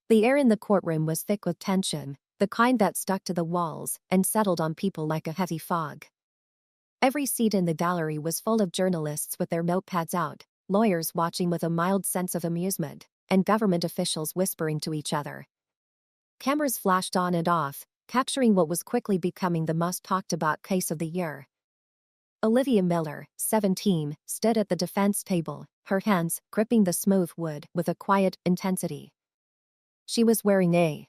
The air in the courtroom was thick with tension, the kind that stuck to the walls and settled on people like a heavy fog. Every seat in the gallery was full of journalists with their notepads out, lawyers watching with a mild sense of amusement, and government officials whispering to each other. Cameras flashed on and off, capturing what was quickly becoming the most talked about case of the year. Olivia Miller, 17, stood at the defense table, her hands gripping the smooth wood with a quiet intensity. She was wearing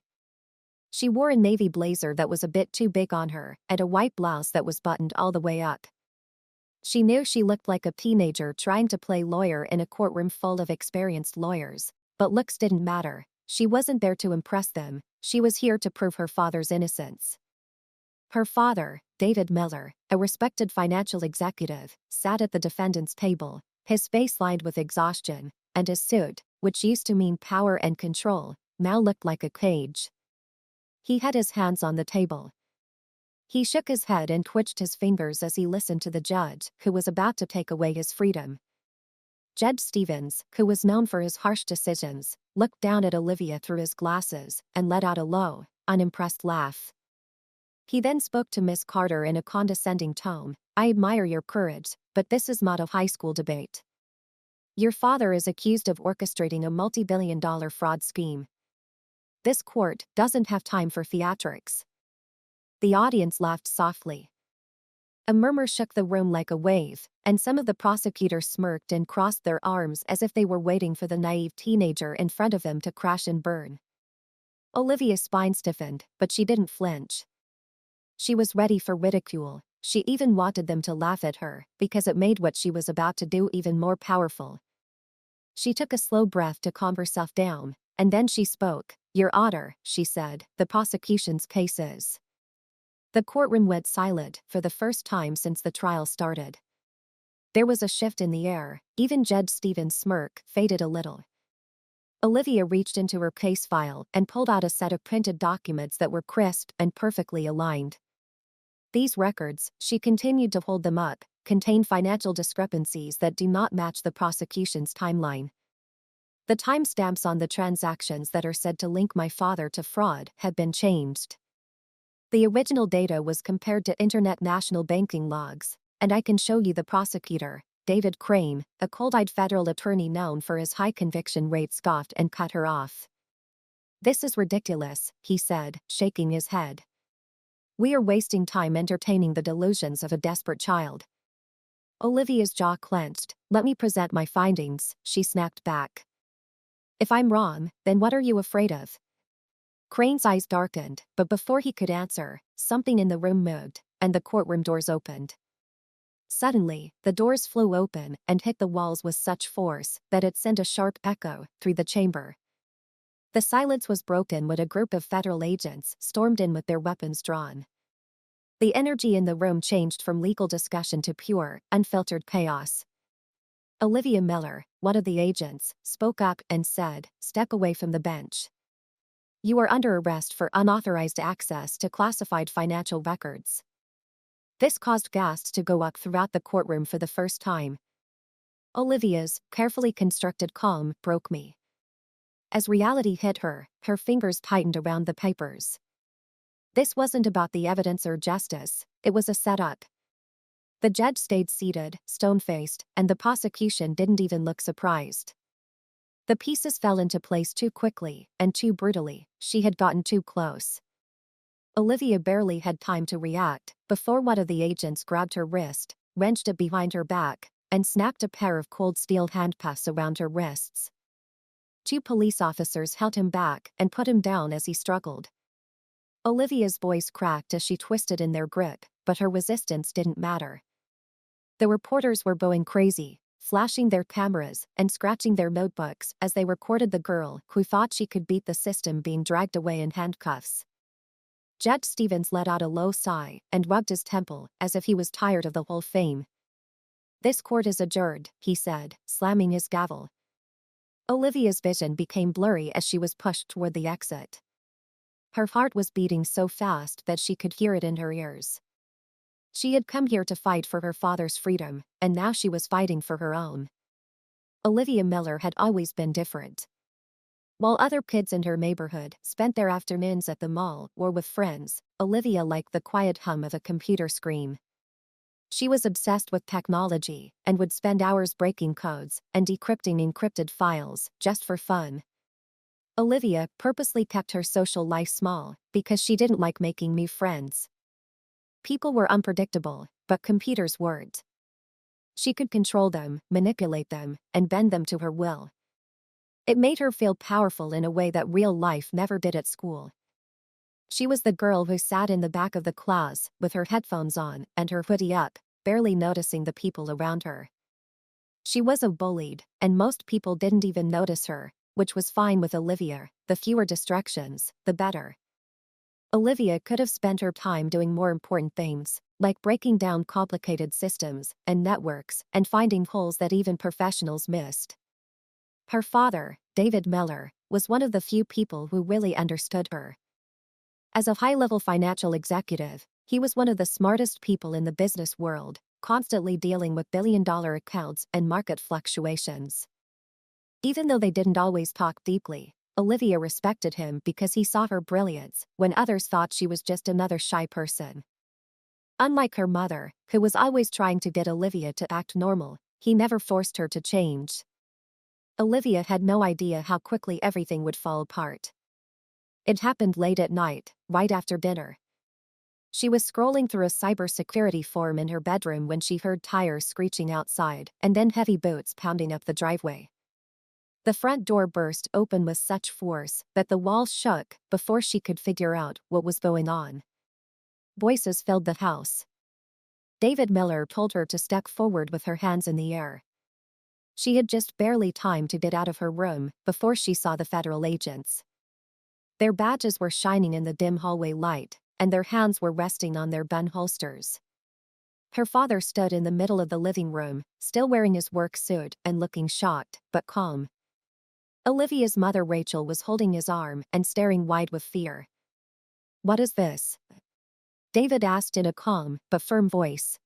She wore a navy blazer that was a bit too big on her, and a white blouse that was buttoned all the way up. She knew she looked like a teenager trying to play lawyer in a courtroom full of experienced lawyers, but looks didn't matter. She wasn't there to impress them, she was here to prove her father's innocence. Her father, David Miller, a respected financial executive, sat at the defendant's table, his face lined with exhaustion, and his suit, which used to mean power and control, now looked like a cage. He had his hands on the table. He shook his head and twitched his fingers as he listened to the judge, who was about to take away his freedom. Judge Stevens, who was known for his harsh decisions, looked down at Olivia through his glasses and let out a low, unimpressed laugh. He then spoke to Miss Carter in a condescending tone. "I admire your courage, but this is not a high school debate. Your father is accused of orchestrating a multi-billion-dollar fraud scheme. This court doesn't have time for theatrics." The audience laughed softly. A murmur shook the room like a wave, and some of the prosecutors smirked and crossed their arms as if they were waiting for the naive teenager in front of them to crash and burn. Olivia's spine stiffened, but she didn't flinch. She was ready for ridicule. She even wanted them to laugh at her, because it made what she was about to do even more powerful. She took a slow breath to calm herself down, and then she spoke. "Your Honor," she said, "the prosecution's case is." The courtroom went silent for the first time since the trial started. There was a shift in the air, even Judge Stevens' smirk faded a little. Olivia reached into her case file and pulled out a set of printed documents that were crisp and perfectly aligned. These records, she continued to hold them up, contain financial discrepancies that do not match the prosecution's timeline. The timestamps on the transactions that are said to link my father to fraud have been changed. The original data was compared to Internet national banking logs, and I can show you the prosecutor, David Crane, a cold-eyed federal attorney known for his high conviction rate, scoffed and cut her off. "This is ridiculous," he said, shaking his head. "We are wasting time entertaining the delusions of a desperate child." Olivia's jaw clenched. "Let me present my findings," she snapped back. "If I'm wrong, then what are you afraid of?" Crane's eyes darkened, but before he could answer, something in the room moved, and the courtroom doors opened. Suddenly, the doors flew open and hit the walls with such force that it sent a sharp echo through the chamber. The silence was broken when a group of federal agents stormed in with their weapons drawn. The energy in the room changed from legal discussion to pure, unfiltered chaos. Olivia Miller, one of the agents, spoke up and said, "Step away from the bench. You are under arrest for unauthorized access to classified financial records." This caused gasps to go up throughout the courtroom for the first time. Olivia's carefully constructed calm broke me. As reality hit her, her fingers tightened around the papers. This wasn't about the evidence or justice, it was a setup. The judge stayed seated, stone-faced, and the prosecution didn't even look surprised. The pieces fell into place too quickly, and too brutally. She had gotten too close. Olivia barely had time to react before one of the agents grabbed her wrist, wrenched it behind her back, and snapped a pair of cold steel handcuffs around her wrists. Two police officers held him back and put him down as he struggled. Olivia's voice cracked as she twisted in their grip, but her resistance didn't matter. The reporters were going crazy, flashing their cameras and scratching their notebooks as they recorded the girl who thought she could beat the system being dragged away in handcuffs. Judge Stevens let out a low sigh and rubbed his temple as if he was tired of the whole thing. "This court is adjourned," he said, slamming his gavel. Olivia's vision became blurry as she was pushed toward the exit. Her heart was beating so fast that she could hear it in her ears. She had come here to fight for her father's freedom, and now she was fighting for her own. Olivia Miller had always been different. While other kids in her neighborhood spent their afternoons at the mall or with friends, Olivia liked the quiet hum of a computer screen. She was obsessed with technology and would spend hours breaking codes and decrypting encrypted files just for fun. Olivia purposely kept her social life small because she didn't like making new friends. People were unpredictable, but computers weren't. She could control them, manipulate them, and bend them to her will. It made her feel powerful in a way that real life never did at school. She was the girl who sat in the back of the class with her headphones on and her hoodie up, barely noticing the people around her. She wasn't bullied, and most people didn't even notice her, which was fine with Olivia. The fewer distractions, the better. Olivia could have spent her time doing more important things, like breaking down complicated systems and networks and finding holes that even professionals missed. Her father, David Miller, was one of the few people who really understood her. As a high-level financial executive, he was one of the smartest people in the business world, constantly dealing with billion-dollar accounts and market fluctuations. Even though they didn't always talk deeply, Olivia respected him because he saw her brilliance when others thought she was just another shy person. Unlike her mother, who was always trying to get Olivia to act normal, he never forced her to change. Olivia had no idea how quickly everything would fall apart. It happened late at night, right after dinner. She was scrolling through a cybersecurity forum in her bedroom when she heard tires screeching outside and then heavy boots pounding up the driveway. The front door burst open with such force that the walls shook before she could figure out what was going on. Voices filled the house. David Miller told her to step forward with her hands in the air. She had just barely time to get out of her room before she saw the federal agents. Their badges were shining in the dim hallway light, and their hands were resting on their gun holsters. Her father stood in the middle of the living room, still wearing his work suit and looking shocked, but calm. Olivia's mother Rachel was holding his arm and staring wide with fear. "What is this?" David asked in a calm but firm voice.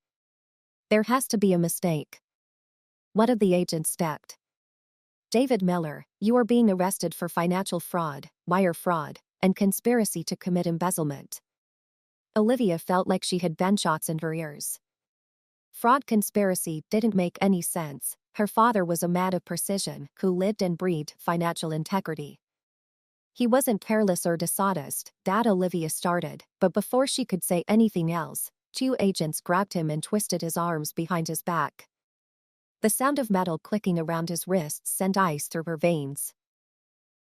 "There has to be a mistake." One of the agents stepped. "David Miller, you are being arrested for financial fraud, wire fraud, and conspiracy to commit embezzlement." Olivia felt like she had gunshots in her ears. Fraud conspiracy didn't make any sense. Her father was a man of precision who lived and breathed financial integrity. He wasn't careless or dishonest, Dad. Olivia started, but before she could say anything else, two agents grabbed him and twisted his arms behind his back. The sound of metal clicking around his wrists sent ice through her veins.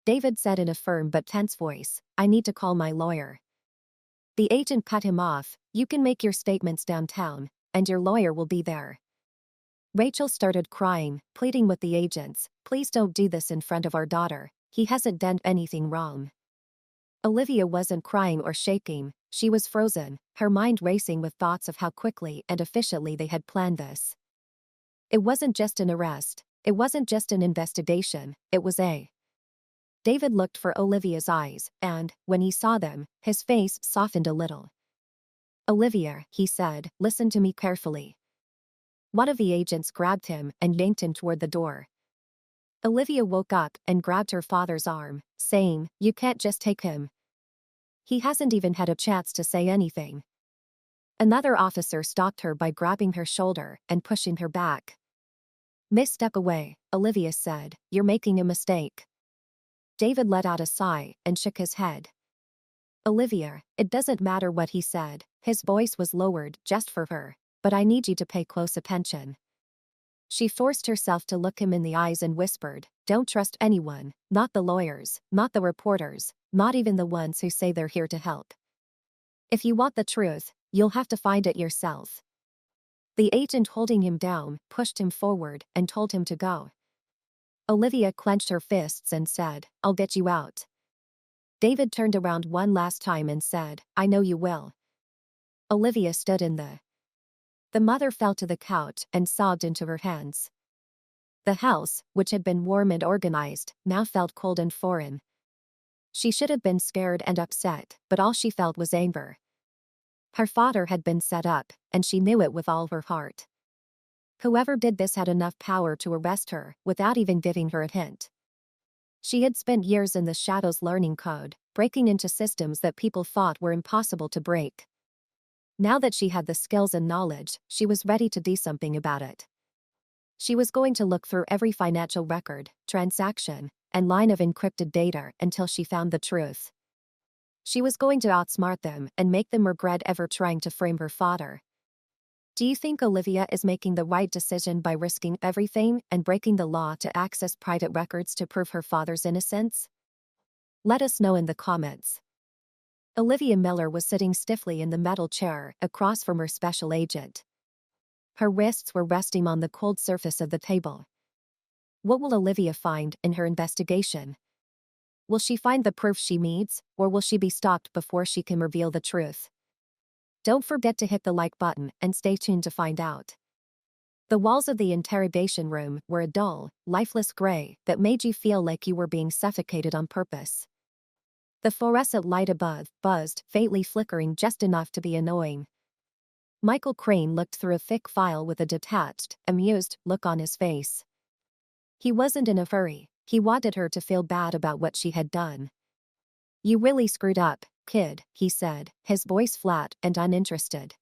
David said in a firm but tense voice, "I need to call my lawyer." The agent cut him off. "You can make your statements downtown, and your lawyer will be there." Rachel started crying, pleading with the agents, "Please don't do this in front of our daughter. He hasn't done anything wrong." Olivia wasn't crying or shaking, she was frozen, her mind racing with thoughts of how quickly and efficiently they had planned this. It wasn't just an arrest, it wasn't just an investigation, it was a. David looked for Olivia's eyes, and, when he saw them, his face softened a little. "Olivia," he said, "listen to me carefully." One of the agents grabbed him and yanked him toward the door. Olivia woke up and grabbed her father's arm, saying, "You can't just take him. He hasn't even had a chance to say anything." Another officer stopped her by grabbing her shoulder and pushing her back. "Miss, step away," Olivia said, "You're making a mistake." David let out a sigh and shook his head. "Olivia, it doesn't matter what he said," his voice was lowered just for her, "but I need you to pay close attention." She forced herself to look him in the eyes and whispered, "Don't trust anyone, not the lawyers, not the reporters, not even the ones who say they're here to help. If you want the truth, you'll have to find it yourself." The agent holding him down pushed him forward and told him to go. Olivia clenched her fists and said, "I'll get you out." David turned around one last time and said, "I know you will." Olivia stood in The mother fell to the couch and sobbed into her hands. The house, which had been warm and organized, now felt cold and foreign. She should have been scared and upset, but all she felt was anger. Her father had been set up, and she knew it with all her heart. Whoever did this had enough power to arrest her without even giving her a hint. She had spent years in the shadows learning code, breaking into systems that people thought were impossible to break. Now that she had the skills and knowledge, she was ready to do something about it. She was going to look through every financial record, transaction, and line of encrypted data until she found the truth. She was going to outsmart them and make them regret ever trying to frame her father. Do you think Olivia is making the right decision by risking everything and breaking the law to access private records to prove her father's innocence? Let us know in the comments. Olivia Miller was sitting stiffly in the metal chair across from her special agent. Her wrists were resting on the cold surface of the table. What will Olivia find in her investigation? Will she find the proof she needs, or will she be stopped before she can reveal the truth? Don't forget to hit the like button and stay tuned to find out. The walls of the interrogation room were a dull, lifeless gray that made you feel like you were being suffocated on purpose. The fluorescent light above buzzed, faintly flickering just enough to be annoying. Michael Crane looked through a thick file with a detached, amused look on his face. He wasn't in a hurry. He wanted her to feel bad about what she had done. "You really screwed up, kid," he said, his voice flat and uninterested.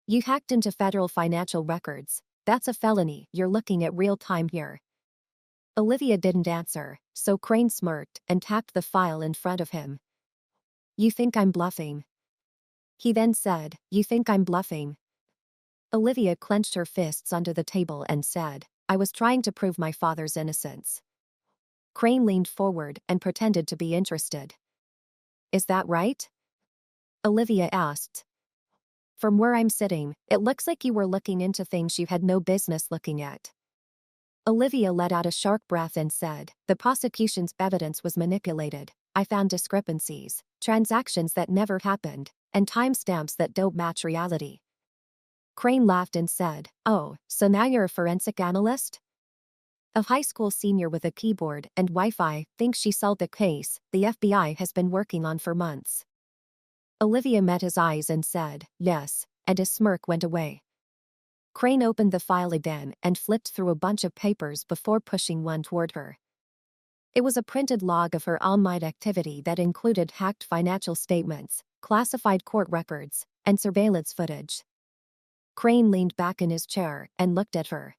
"You hacked into federal financial records. That's a felony. You're looking at real time here." Olivia didn't answer, so Crane smirked and tapped the file in front of him. "You think I'm bluffing?" He then said, "You think I'm bluffing?" Olivia clenched her fists under the table and said, "I was trying to prove my father's innocence." Crane leaned forward and pretended to be interested. "Is that right?" Olivia asked. "From where I'm sitting, it looks like you were looking into things you had no business looking at." Olivia let out a sharp breath and said, "The prosecution's evidence was manipulated. I found discrepancies, transactions that never happened, and timestamps that don't match reality." Crane laughed and said, "Oh, so now you're a forensic analyst?" A high school senior with a keyboard and Wi-Fi thinks she solved a case the FBI has been working on for months. Olivia met his eyes and said, "Yes," and his smirk went away. Crane opened the file again and flipped through a bunch of papers before pushing one toward her. It was a printed log of her all-night activity that included hacked financial statements, classified court records, and surveillance footage. Crane leaned back in his chair and looked at her.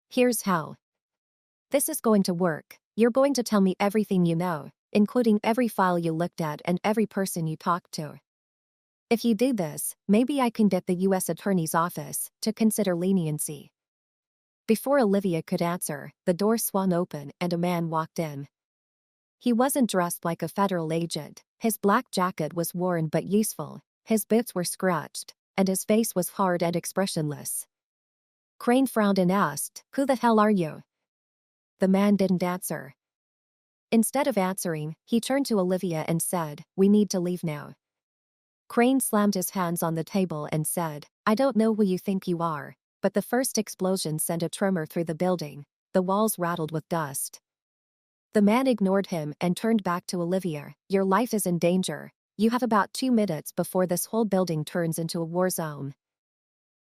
"Here's how. This is going to work. You're going to tell me everything you know, including every file you looked at and every person you talked to. If you do this, maybe I can get the U.S. Attorney's Office to consider leniency." Before Olivia could answer, the door swung open and a man walked in. He wasn't dressed like a federal agent. His black jacket was worn but useful, his boots were scratched, and his face was hard and expressionless. Crane frowned and asked, "Who the hell are you?" The man didn't answer. Instead of answering, he turned to Olivia and said, "We need to leave now." Crane slammed his hands on the table and said, "I don't know who you think you are," but the first explosion sent a tremor through the building. The walls rattled with dust. The man ignored him and turned back to Olivia. "Your life is in danger. You have about 2 minutes before this whole building turns into a war zone."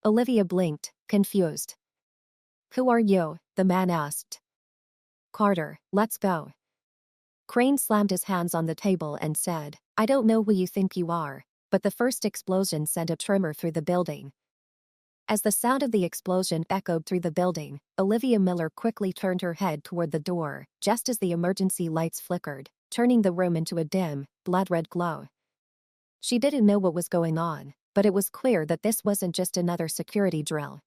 Olivia blinked, confused. "Who are you?" the man asked. "Carter, let's go." Crane slammed his hands on the table and said, "I don't know who you think you are," but the first explosion sent a tremor through the building. As the sound of the explosion echoed through the building, Olivia Miller quickly turned her head toward the door, just as the emergency lights flickered, turning the room into a dim, blood-red glow. She didn't know what was going on, but it was clear that this wasn't just another security drill.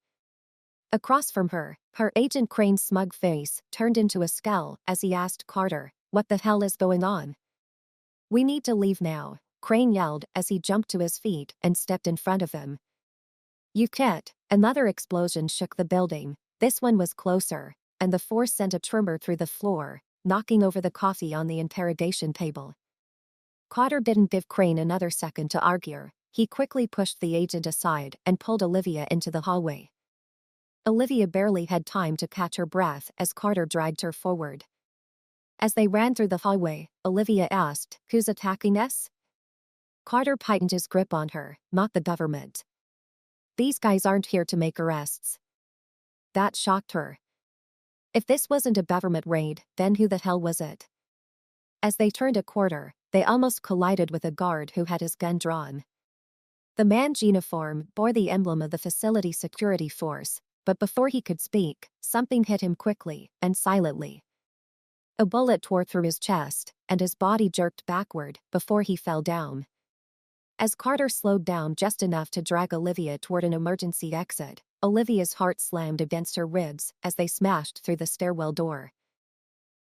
Across from her, her agent Crane's smug face turned into a scowl as he asked Carter, "What the hell is going on?" "We need to leave now," Crane yelled as he jumped to his feet and stepped in front of him. "You can't." Another explosion shook the building. This one was closer, and the force sent a tremor through the floor, knocking over the coffee on the interrogation table. Carter didn't give Crane another second to argue. He quickly pushed the agent aside and pulled Olivia into the hallway. Olivia barely had time to catch her breath as Carter dragged her forward. As they ran through the hallway, Olivia asked, "Who's attacking us?" Carter tightened his grip on her, "Not the government. These guys aren't here to make arrests." That shocked her. If this wasn't a government raid, then who the hell was it? As they turned a corner, they almost collided with a guard who had his gun drawn. The man's uniform bore the emblem of the facility security force, but before he could speak, something hit him quickly and silently. A bullet tore through his chest, and his body jerked backward before he fell down. As Carter slowed down just enough to drag Olivia toward an emergency exit, Olivia's heart slammed against her ribs as they smashed through the stairwell door.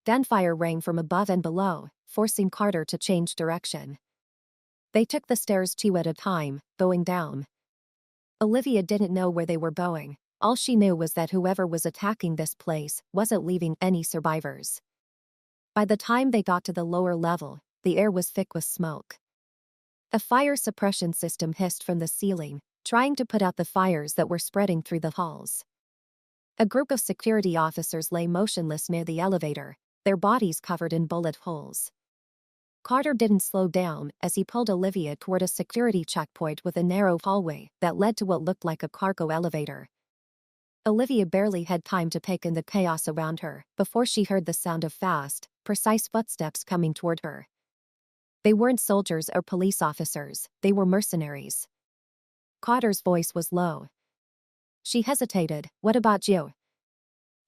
Gunfire rang from above and below, forcing Carter to change direction. They took the stairs two at a time, bowing down. Olivia didn't know where they were bowing. All she knew was that whoever was attacking this place wasn't leaving any survivors. By the time they got to the lower level, the air was thick with smoke. A fire suppression system hissed from the ceiling, trying to put out the fires that were spreading through the halls. A group of security officers lay motionless near the elevator, their bodies covered in bullet holes. Carter didn't slow down as he pulled Olivia toward a security checkpoint with a narrow hallway that led to what looked like a cargo elevator. Olivia barely had time to take in the chaos around her before she heard the sound of fast, precise footsteps coming toward her. They weren't soldiers or police officers, they were mercenaries. Carter's voice was low. She hesitated. "What about you?"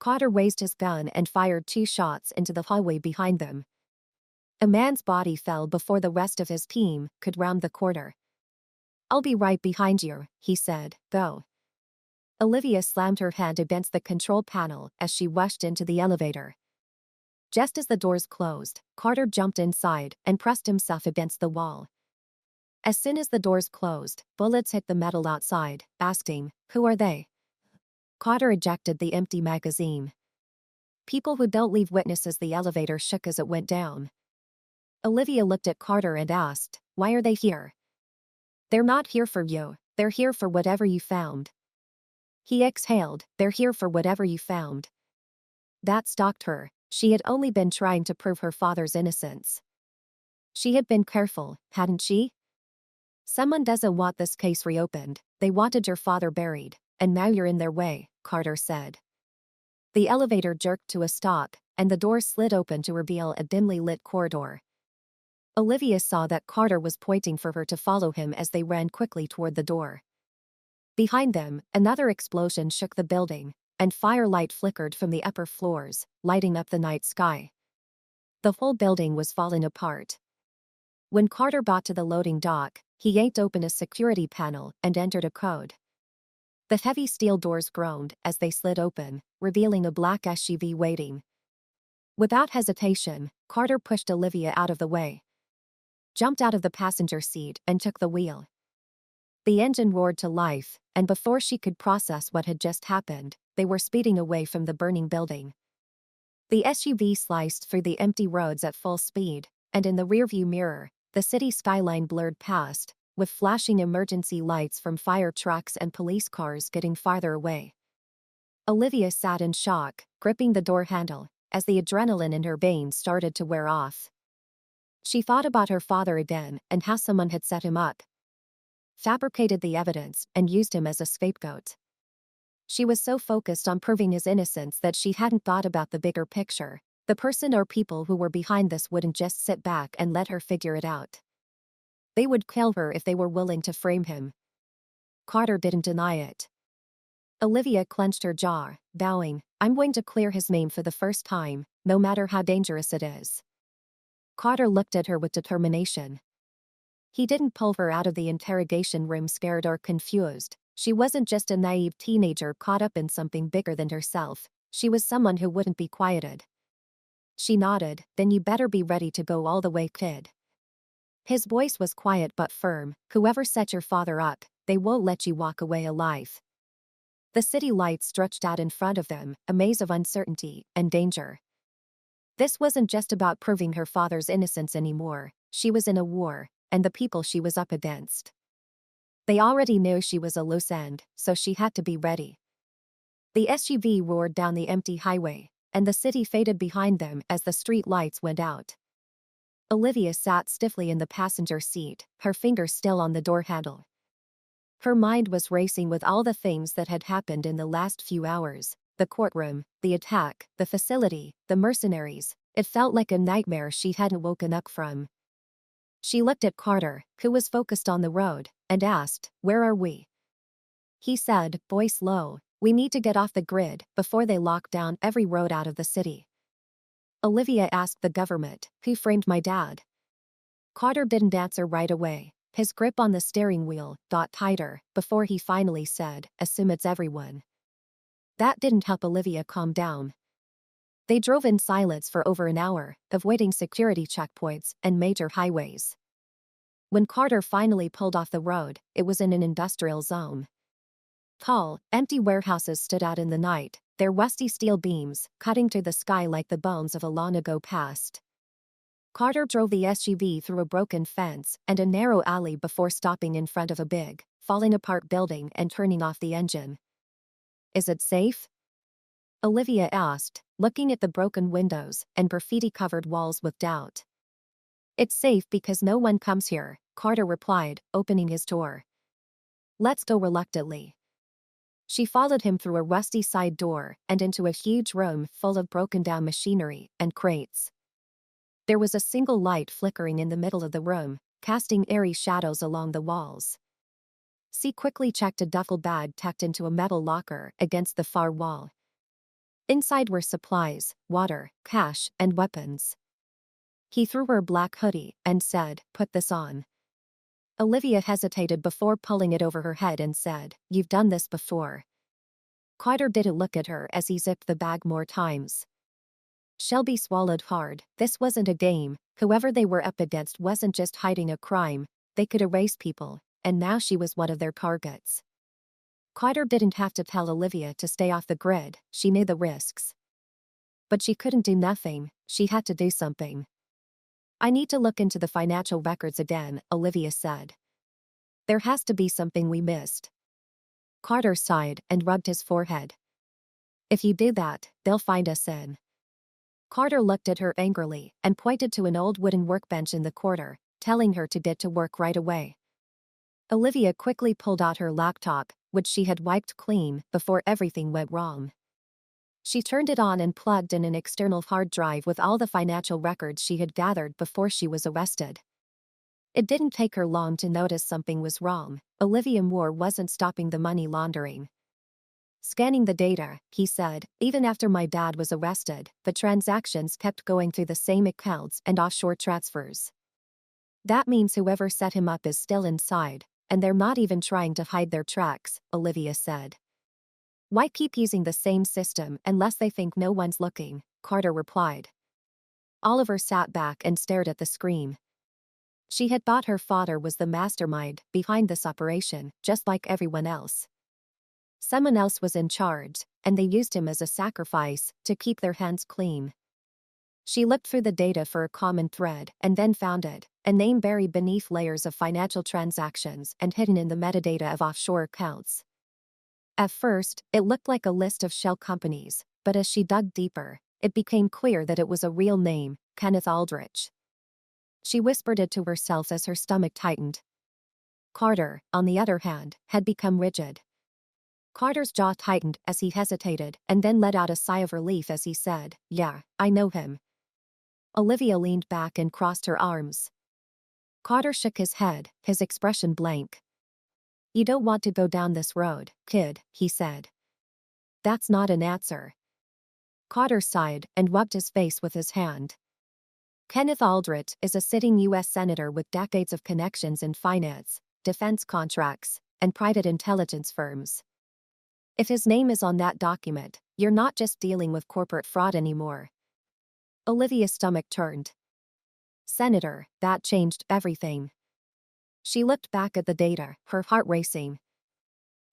Carter raised his gun and fired 2 shots into the hallway behind them. A man's body fell before the rest of his team could round the corner. "I'll be right behind you," he said. "Go." Olivia slammed her hand against the control panel as she rushed into the elevator. Just as the doors closed, Carter jumped inside and pressed himself against the wall. As soon as the doors closed, bullets hit the metal outside, asking, "Who are they?" Carter ejected the empty magazine. "People who don't leave witnesses." The elevator shook as it went down. Olivia looked at Carter and asked, "Why are they here?" "They're not here for you, they're here for whatever you found." He exhaled, "They're here for whatever you found." That stalked her. She had only been trying to prove her father's innocence. She had been careful, hadn't she? "Someone doesn't want this case reopened, they wanted your father buried, and now you're in their way," Carter said. The elevator jerked to a stop, and the door slid open to reveal a dimly lit corridor. Olivia saw that Carter was pointing for her to follow him as they ran quickly toward the door. Behind them, another explosion shook the building, and firelight flickered from the upper floors, lighting up the night sky. The whole building was falling apart. When Carter got to the loading dock, he yanked open a security panel and entered a code. The heavy steel doors groaned as they slid open, revealing a black SUV waiting. Without hesitation, Carter pushed Olivia out of the way, jumped out of the passenger seat, and took the wheel. The engine roared to life, and before she could process what had just happened, they were speeding away from the burning building. The SUV sliced through the empty roads at full speed, and in the rearview mirror, the city skyline blurred past, with flashing emergency lights from fire trucks and police cars getting farther away. Olivia sat in shock, gripping the door handle, as the adrenaline in her veins started to wear off. She thought about her father again and how someone had set him up, fabricated the evidence, and used him as a scapegoat. She was so focused on proving his innocence that she hadn't thought about the bigger picture. The person or people who were behind this wouldn't just sit back and let her figure it out. They would kill her if they were willing to frame him. Carter didn't deny it. Olivia clenched her jaw, vowing, "I'm going to clear his name for the first time, no matter how dangerous it is." Carter looked at her with determination. He didn't pull her out of the interrogation room scared or confused. She wasn't just a naive teenager caught up in something bigger than herself. She was someone who wouldn't be quieted. She nodded. "Then you better be ready to go all the way, kid." His voice was quiet but firm. "Whoever set your father up, they won't let you walk away alive." The city lights stretched out in front of them, a maze of uncertainty and danger. This wasn't just about proving her father's innocence anymore. She was in a war, and the people she was up against. They already knew she was a loose end, so she had to be ready. The SUV roared down the empty highway, and the city faded behind them as the street lights went out. Olivia sat stiffly in the passenger seat, her fingers still on the door handle. Her mind was racing with all the things that had happened in the last few hours, the courtroom, the attack, the facility, the mercenaries. It felt like a nightmare she hadn't woken up from. She looked at Carter, who was focused on the road, and asked, "Where are we?" He said, voice low, "We need to get off the grid before they lock down every road out of the city." Olivia asked the government, "Who framed my dad?" Carter didn't answer right away. His grip on the steering wheel got tighter before he finally said, "Assume it's everyone." That didn't help Olivia calm down. They drove in silence for over an hour, avoiding security checkpoints and major highways. When Carter finally pulled off the road, it was in an industrial zone. Tall, empty warehouses stood out in the night, their rusty steel beams cutting through the sky like the bones of a long-ago past. Carter drove the SUV through a broken fence and a narrow alley before stopping in front of a big, falling-apart building and turning off the engine. "Is it safe?" Olivia asked, looking at the broken windows and graffiti-covered walls with doubt. "It's safe because no one comes here," Carter replied, opening his door. "Let's go." Reluctantly. She followed him through a rusty side door and into a huge room full of broken-down machinery and crates. There was a single light flickering in the middle of the room, casting eerie shadows along the walls. She quickly checked a duffel bag tucked into a metal locker against the far wall. Inside were supplies, water, cash, and weapons. He threw her a black hoodie and said, "Put this on." Olivia hesitated before pulling it over her head and said, "You've done this before." Carter didn't look at her as he zipped the bag more times. Shelby swallowed hard. This wasn't a game. Whoever they were up against wasn't just hiding a crime. They could erase people, and now she was one of their targets. Carter didn't have to tell Olivia to stay off the grid. She knew the risks. But she couldn't do nothing. She had to do something. "I need to look into the financial records again," Olivia said. "There has to be something we missed." Carter sighed and rubbed his forehead. "If you do that, they'll find us in." Carter looked at her angrily and pointed to an old wooden workbench in the corner, telling her to get to work right away. Olivia quickly pulled out her laptop, which she had wiped clean before everything went wrong. She turned it on and plugged in an external hard drive with all the financial records she had gathered before she was arrested. It didn't take her long to notice something was wrong. Olivia Moore wasn't stopping the money laundering. "Scanning the data," he said, "even after my dad was arrested, the transactions kept going through the same accounts and offshore transfers. That means whoever set him up is still inside, and they're not even trying to hide their tracks," Olivia said. "Why keep using the same system unless they think no one's looking?" Carter replied. Oliver sat back and stared at the screen. She had thought her father was the mastermind behind this operation, just like everyone else. Someone else was in charge, and they used him as a sacrifice to keep their hands clean. She looked through the data for a common thread and then found it, a name buried beneath layers of financial transactions and hidden in the metadata of offshore accounts. At first, it looked like a list of shell companies, but as she dug deeper, it became clear that it was a real name, Kenneth Aldrich. She whispered it to herself as her stomach tightened. Carter, on the other hand, had become rigid. Carter's jaw tightened as he hesitated and then let out a sigh of relief as he said, "Yeah, I know him." Olivia leaned back and crossed her arms. Carter shook his head, his expression blank. "You don't want to go down this road, kid," he said. "That's not an answer." Carter sighed and rubbed his face with his hand. "Kenneth Aldrich is a sitting U.S. senator with decades of connections in finance, defense contracts, and private intelligence firms. If his name is on that document, you're not just dealing with corporate fraud anymore." Olivia's stomach turned. Senator, that changed everything. She looked back at the data, her heart racing.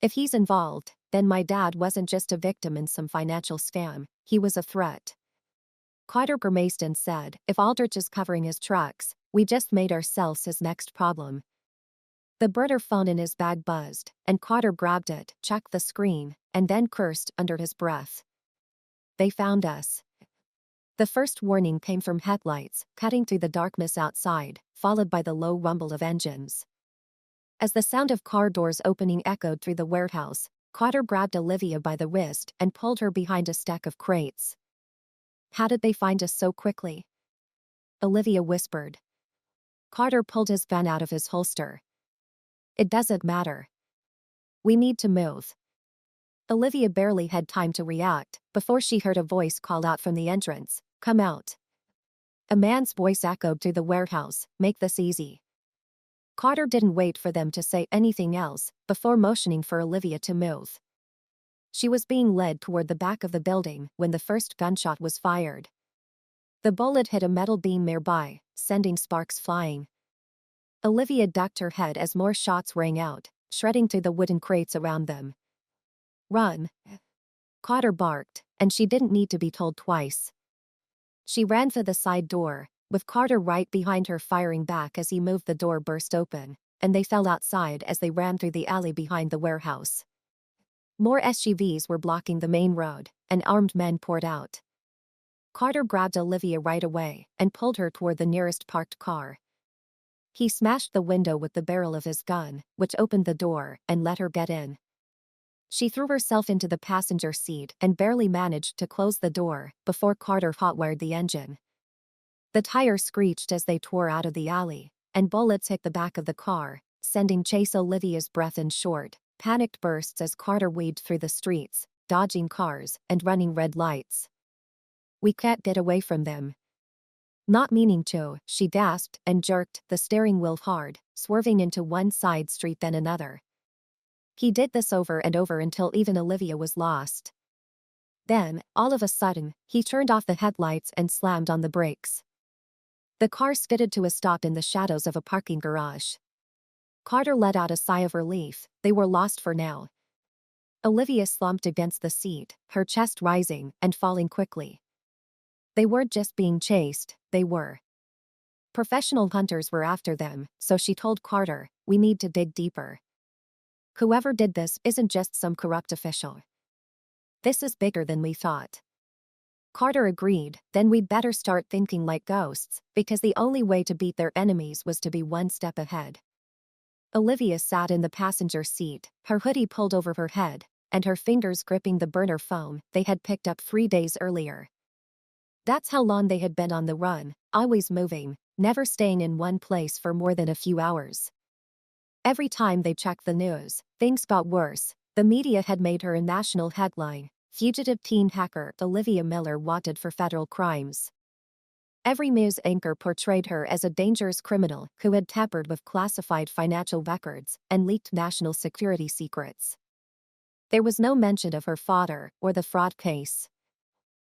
If he's involved, then my dad wasn't just a victim in some financial scam, he was a threat. Carter grimaced and said, "If Aldrich is covering his tracks, we just made ourselves his next problem." The burner phone in his bag buzzed, and Carter grabbed it, checked the screen, and then cursed under his breath. "They found us." The first warning came from headlights, cutting through the darkness outside, followed by the low rumble of engines. As the sound of car doors opening echoed through the warehouse, Carter grabbed Olivia by the wrist and pulled her behind a stack of crates. "How did they find us so quickly?" Olivia whispered. Carter pulled his gun out of his holster. "It doesn't matter. We need to move." Olivia barely had time to react before she heard a voice call out from the entrance, "Come out." A man's voice echoed through the warehouse, "Make this easy." Carter didn't wait for them to say anything else before motioning for Olivia to move. She was being led toward the back of the building when the first gunshot was fired. The bullet hit a metal beam nearby, sending sparks flying. Olivia ducked her head as more shots rang out, shredding through the wooden crates around them. "Run!" Carter barked, and she didn't need to be told twice. She ran for the side door, with Carter right behind her firing back as he moved. The door burst open, and they fell outside as they ran through the alley behind the warehouse. More SUVs were blocking the main road, and armed men poured out. Carter grabbed Olivia right away and pulled her toward the nearest parked car. He smashed the window with the barrel of his gun, which opened the door and let her get in. She threw herself into the passenger seat and barely managed to close the door before Carter hotwired the engine. The tires screeched as they tore out of the alley, and bullets hit the back of the car, sending Chase Olivia's breath in short, panicked bursts as Carter weaved through the streets, dodging cars and running red lights. "We can't get away from them." Not meaning to, she gasped and jerked the steering wheel hard, swerving into one side street then another. He did this over and over until even Olivia was lost. Then, all of a sudden, he turned off the headlights and slammed on the brakes. The car skidded to a stop in the shadows of a parking garage. Carter let out a sigh of relief. They were lost for now. Olivia slumped against the seat, her chest rising and falling quickly. They weren't just being chased, they were. Professional hunters were after them, so she told Carter, "We need to dig deeper. Whoever did this isn't just some corrupt official. This is bigger than we thought." Carter agreed, "Then we'd better start thinking like ghosts, because the only way to beat their enemies was to be one step ahead." Olivia sat in the passenger seat, her hoodie pulled over her head, and her fingers gripping the burner phone they had picked up 3 days earlier. That's how long they had been on the run, always moving, never staying in one place for more than a few hours. Every time they checked the news, things got worse. The media had made her a national headline: "Fugitive teen hacker Olivia Miller wanted for federal crimes." Every news anchor portrayed her as a dangerous criminal who had tampered with classified financial records and leaked national security secrets. There was no mention of her father or the fraud case.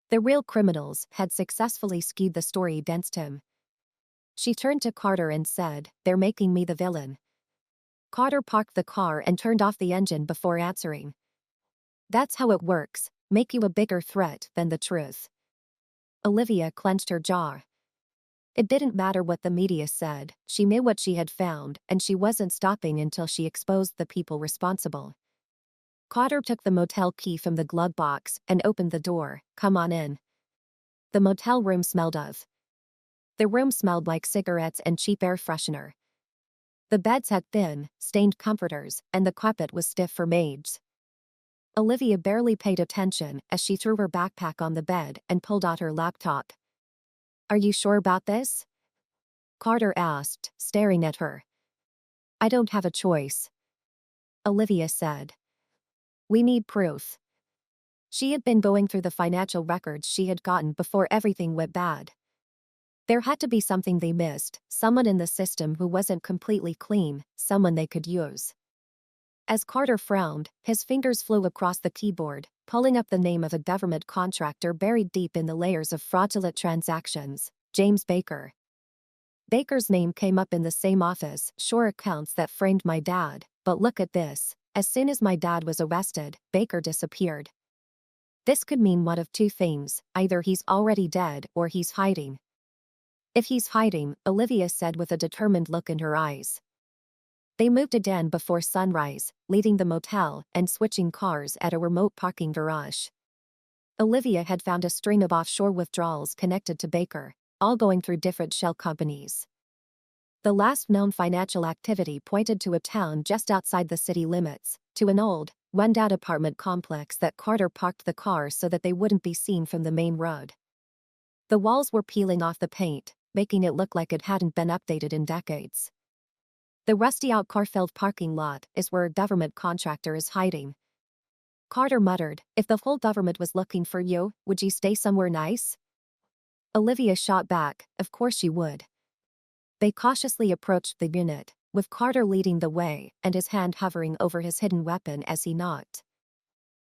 The real criminals had successfully skewed the story against him. She turned to Carter and said, "They're making me the villain." Carter parked the car and turned off the engine before answering. "That's how it works, make you a bigger threat than the truth." Olivia clenched her jaw. It didn't matter what the media said, she knew what she had found, and she wasn't stopping until she exposed the people responsible. Carter took the motel key from the glove box and opened the door. "Come on in." The motel room smelled of. The room smelled like cigarettes and cheap air freshener. The beds had thin, stained comforters, and the carpet was stiff for maids. Olivia barely paid attention as she threw her backpack on the bed and pulled out her laptop. "Are you sure about this?" Carter asked, staring at her. "I don't have a choice," Olivia said. "We need proof." She had been going through the financial records she had gotten before everything went bad. There had to be something they missed, someone in the system who wasn't completely clean, someone they could use. As Carter frowned, his fingers flew across the keyboard, pulling up the name of a government contractor buried deep in the layers of fraudulent transactions: James Baker. Baker's name came up in the same office, "Sure accounts that framed my dad, but look at this. As soon as my dad was arrested, Baker disappeared." This could mean one of two things: either he's already dead or he's hiding. "If he's hiding," Olivia said with a determined look in her eyes. They moved again before sunrise, leaving the motel and switching cars at a remote parking garage. Olivia had found a string of offshore withdrawals connected to Baker, all going through different shell companies. The last known financial activity pointed to a town just outside the city limits, to an old, rundown apartment complex that Carter parked the car so that they wouldn't be seen from the main road. The walls were peeling off the paint, making it look like it hadn't been updated in decades. The rusty-out car-filled parking lot is where a government contractor is hiding. Carter muttered, "If the whole government was looking for you, would you stay somewhere nice?" Olivia shot back, "Of course she would." They cautiously approached the unit, with Carter leading the way and his hand hovering over his hidden weapon as he knocked.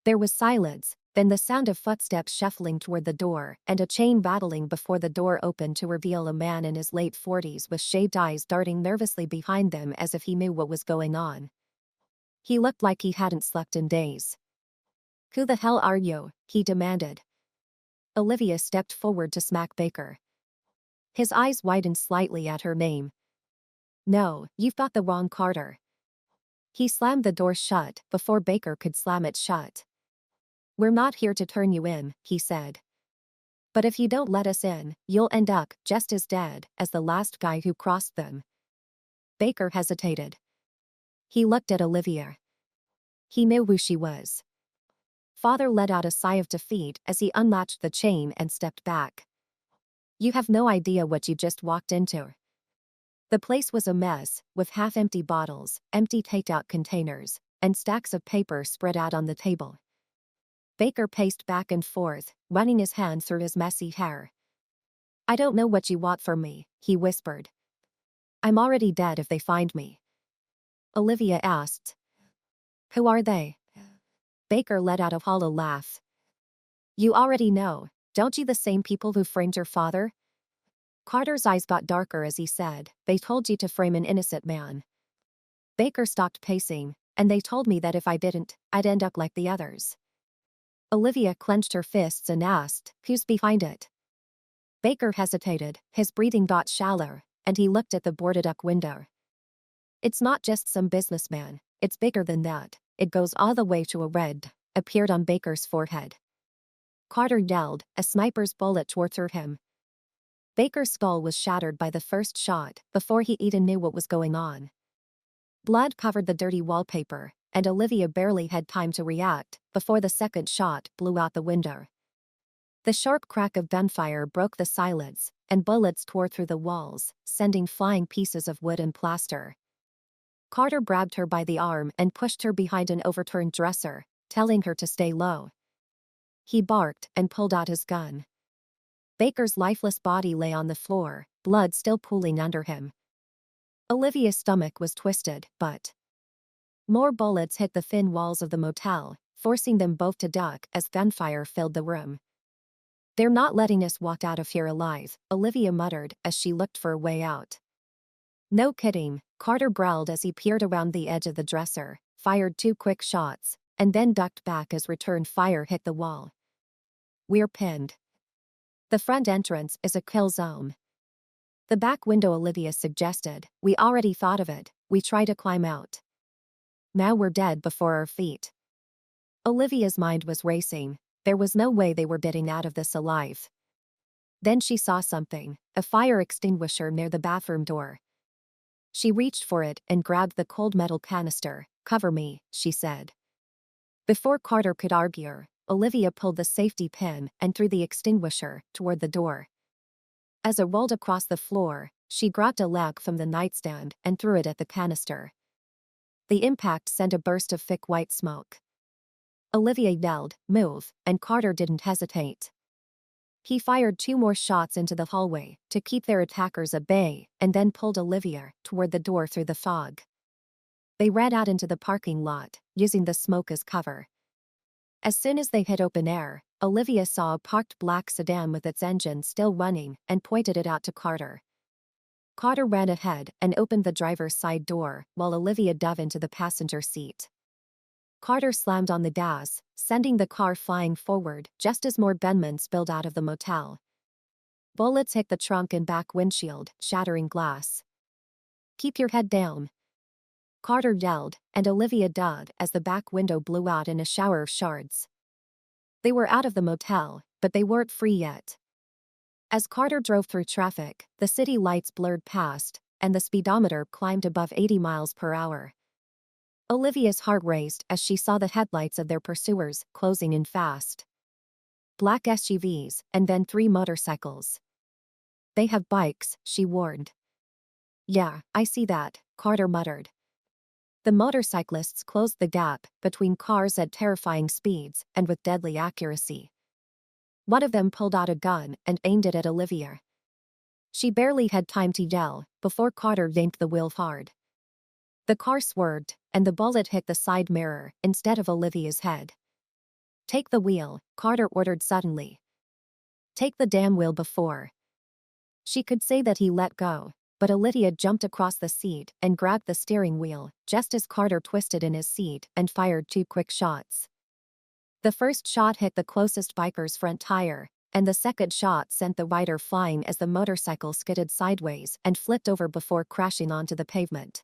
There was silence, then the sound of footsteps shuffling toward the door and a chain rattling before the door opened to reveal a man in his late 40s with shaved eyes darting nervously behind them as if he knew what was going on. He looked like he hadn't slept in days. "Who the hell are you?" he demanded. Olivia stepped forward to smack Baker. His eyes widened slightly at her name. "No, you've got the wrong Carter." He slammed the door shut before Baker could slam it shut. "We're not here to turn you in," he said. "But if you don't let us in, you'll end up just as dead as the last guy who crossed them." Baker hesitated. He looked at Olivia. He knew who she was. Father let out a sigh of defeat as he unlatched the chain and stepped back. "You have no idea what you just walked into." The place was a mess, with half-empty bottles, empty takeout containers, and stacks of paper spread out on the table. Baker paced back and forth, running his hand through his messy hair. "I don't know what you want from me," he whispered. "I'm already dead if they find me." Olivia asked. "Who are they?" Baker let out a hollow laugh. "You already know, don't you? The same people who framed your father?" Carter's eyes got darker as he said, "They told you to frame an innocent man." Baker stopped pacing, "And they told me that if I didn't, I'd end up like the others." Olivia clenched her fists and asked, "Who's behind it?" Baker hesitated, his breathing got shallower, and he looked at the boarded-up window. "It's not just some businessman, it's bigger than that. It goes all the way to a red," appeared on Baker's forehead. Carter yelled, a sniper's bullet tore through him. Baker's skull was shattered by the first shot before he even knew what was going on. Blood covered the dirty wallpaper, and Olivia barely had time to react before the second shot blew out the window. The sharp crack of gunfire broke the silence, and bullets tore through the walls, sending flying pieces of wood and plaster. Carter grabbed her by the arm and pushed her behind an overturned dresser, telling her to stay low. He barked and pulled out his gun. Baker's lifeless body lay on the floor, blood still pooling under him. Olivia's stomach was twisted, but more bullets hit the thin walls of the motel, forcing them both to duck as gunfire filled the room. "They're not letting us walk out of here alive," Olivia muttered as she looked for a way out. "No kidding," Carter growled as he peered around the edge of the dresser, fired 2 quick shots, and then ducked back as return fire hit the wall. "We're pinned. The front entrance is a kill zone." "The back window," Olivia suggested. "We already thought of it. We tried to climb out. Now we're dead before our feet." Olivia's mind was racing. There was no way they were getting out of this alive. Then she saw something, a fire extinguisher near the bathroom door. She reached for it and grabbed the cold metal canister. "Cover me," she said. Before Carter could argue, Olivia pulled the safety pin and threw the extinguisher toward the door. As it rolled across the floor, she grabbed a leg from the nightstand and threw it at the canister. The impact sent a burst of thick white smoke. Olivia yelled, "Move," and Carter didn't hesitate. He fired 2 more shots into the hallway to keep their attackers at bay and then pulled Olivia toward the door through the fog. They ran out into the parking lot, using the smoke as cover. As soon as they hit open air, Olivia saw a parked black sedan with its engine still running and pointed it out to Carter. Carter ran ahead and opened the driver's side door while Olivia dove into the passenger seat. Carter slammed on the gas, sending the car flying forward just as more gunmen spilled out of the motel. Bullets hit the trunk and back windshield, shattering glass. "Keep your head down," Carter yelled, and Olivia dug as the back window blew out in a shower of shards. They were out of the motel, but they weren't free yet. As Carter drove through traffic, the city lights blurred past, and the speedometer climbed above 80 miles per hour. Olivia's heart raced as she saw the headlights of their pursuers closing in fast. Black SUVs, and then 3 motorcycles. They have bikes, she warned. Yeah, I see that, Carter muttered. The motorcyclists closed the gap between cars at terrifying speeds and with deadly accuracy. One of them pulled out a gun and aimed it at Olivia. She barely had time to yell before Carter yanked the wheel hard. The car swerved, and the bullet hit the side mirror instead of Olivia's head. Take the wheel, Carter ordered suddenly. Take the damn wheel before. She could say that he let go, but Olivia jumped across the seat and grabbed the steering wheel just as Carter twisted in his seat and fired 2 quick shots. The first shot hit the closest biker's front tire, and the second shot sent the rider flying as the motorcycle skidded sideways and flipped over before crashing onto the pavement.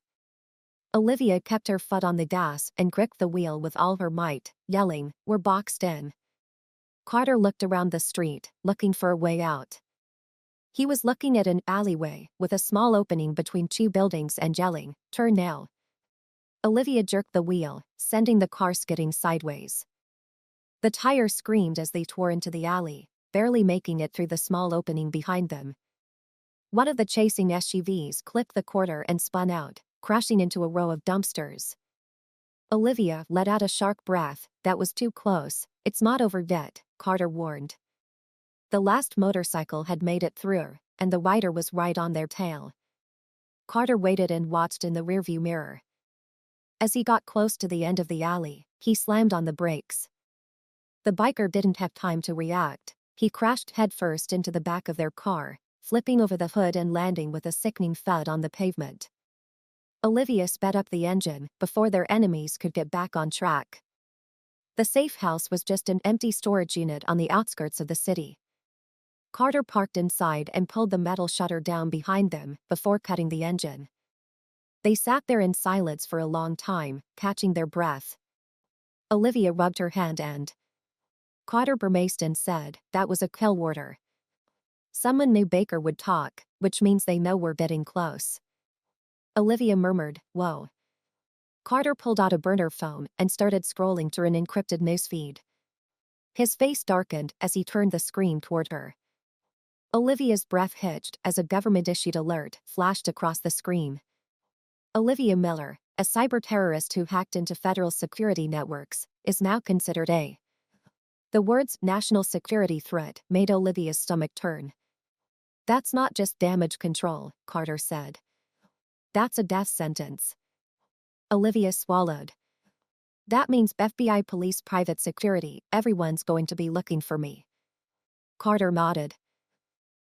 Olivia kept her foot on the gas and gripped the wheel with all her might, yelling, "We're boxed in." Carter looked around the street, looking for a way out. He was looking at an alleyway with a small opening between 2 buildings and yelling, "Turn now." Olivia jerked the wheel, sending the car skidding sideways. The tire screamed as they tore into the alley, barely making it through the small opening behind them. One of the chasing SUVs clipped the corner and spun out, crashing into a row of dumpsters. Olivia let out a sharp breath. That was too close. It's not over yet, Carter warned. The last motorcycle had made it through, and the rider was right on their tail. Carter waited and watched in the rearview mirror. As he got close to the end of the alley, he slammed on the brakes. The biker didn't have time to react. He crashed headfirst into the back of their car, flipping over the hood and landing with a sickening thud on the pavement. Olivia sped up the engine before their enemies could get back on track. The safe house was just an empty storage unit on the outskirts of the city. Carter parked inside and pulled the metal shutter down behind them before cutting the engine. They sat there in silence for a long time, catching their breath. Olivia rubbed her hand and Carter grimaced and said, "That was a kill order." Someone knew Baker would talk, which means they know we're getting close. Olivia murmured, "Whoa." Carter pulled out a burner phone and started scrolling through an encrypted newsfeed. His face darkened as he turned the screen toward her. Olivia's breath hitched as a government-issued alert flashed across the screen. Olivia Miller, a cyber terrorist who hacked into federal security networks, is now considered a. The words "national security threat" made Olivia's stomach turn. "That's not just damage control," Carter said. "That's a death sentence." Olivia swallowed. "That means FBI police private security, everyone's going to be looking for me." Carter nodded.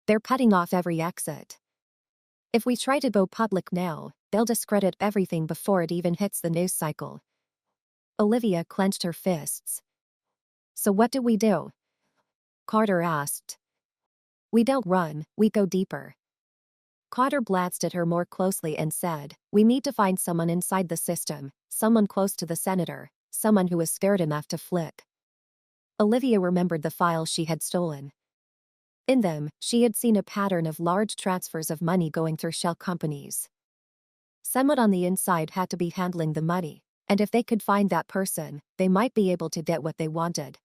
"They're cutting off every exit. If we try to go public now, they'll discredit everything before it even hits the news cycle." Olivia clenched her fists. "So what do we do?" Carter asked. "We don't run, we go deeper." Carter glanced at her more closely and said, "We need to find someone inside the system, someone close to the senator, someone who is scared enough to flip." Olivia remembered the files she had stolen. In them, she had seen a pattern of large transfers of money going through shell companies. Someone on the inside had to be handling the money, and if they could find that person, they might be able to get what they wanted.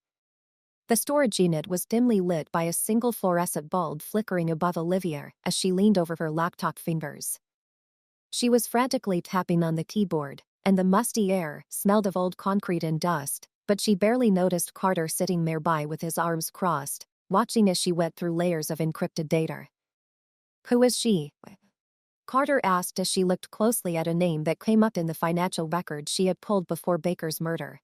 The storage unit was dimly lit by a single fluorescent bulb flickering above Olivia as she leaned over her laptop fingers. She was frantically tapping on the keyboard, and the musty air smelled of old concrete and dust, but she barely noticed Carter sitting nearby with his arms crossed, watching as she went through layers of encrypted data. "Who is she?" Carter asked as she looked closely at a name that came up in the financial record she had pulled before Baker's murder.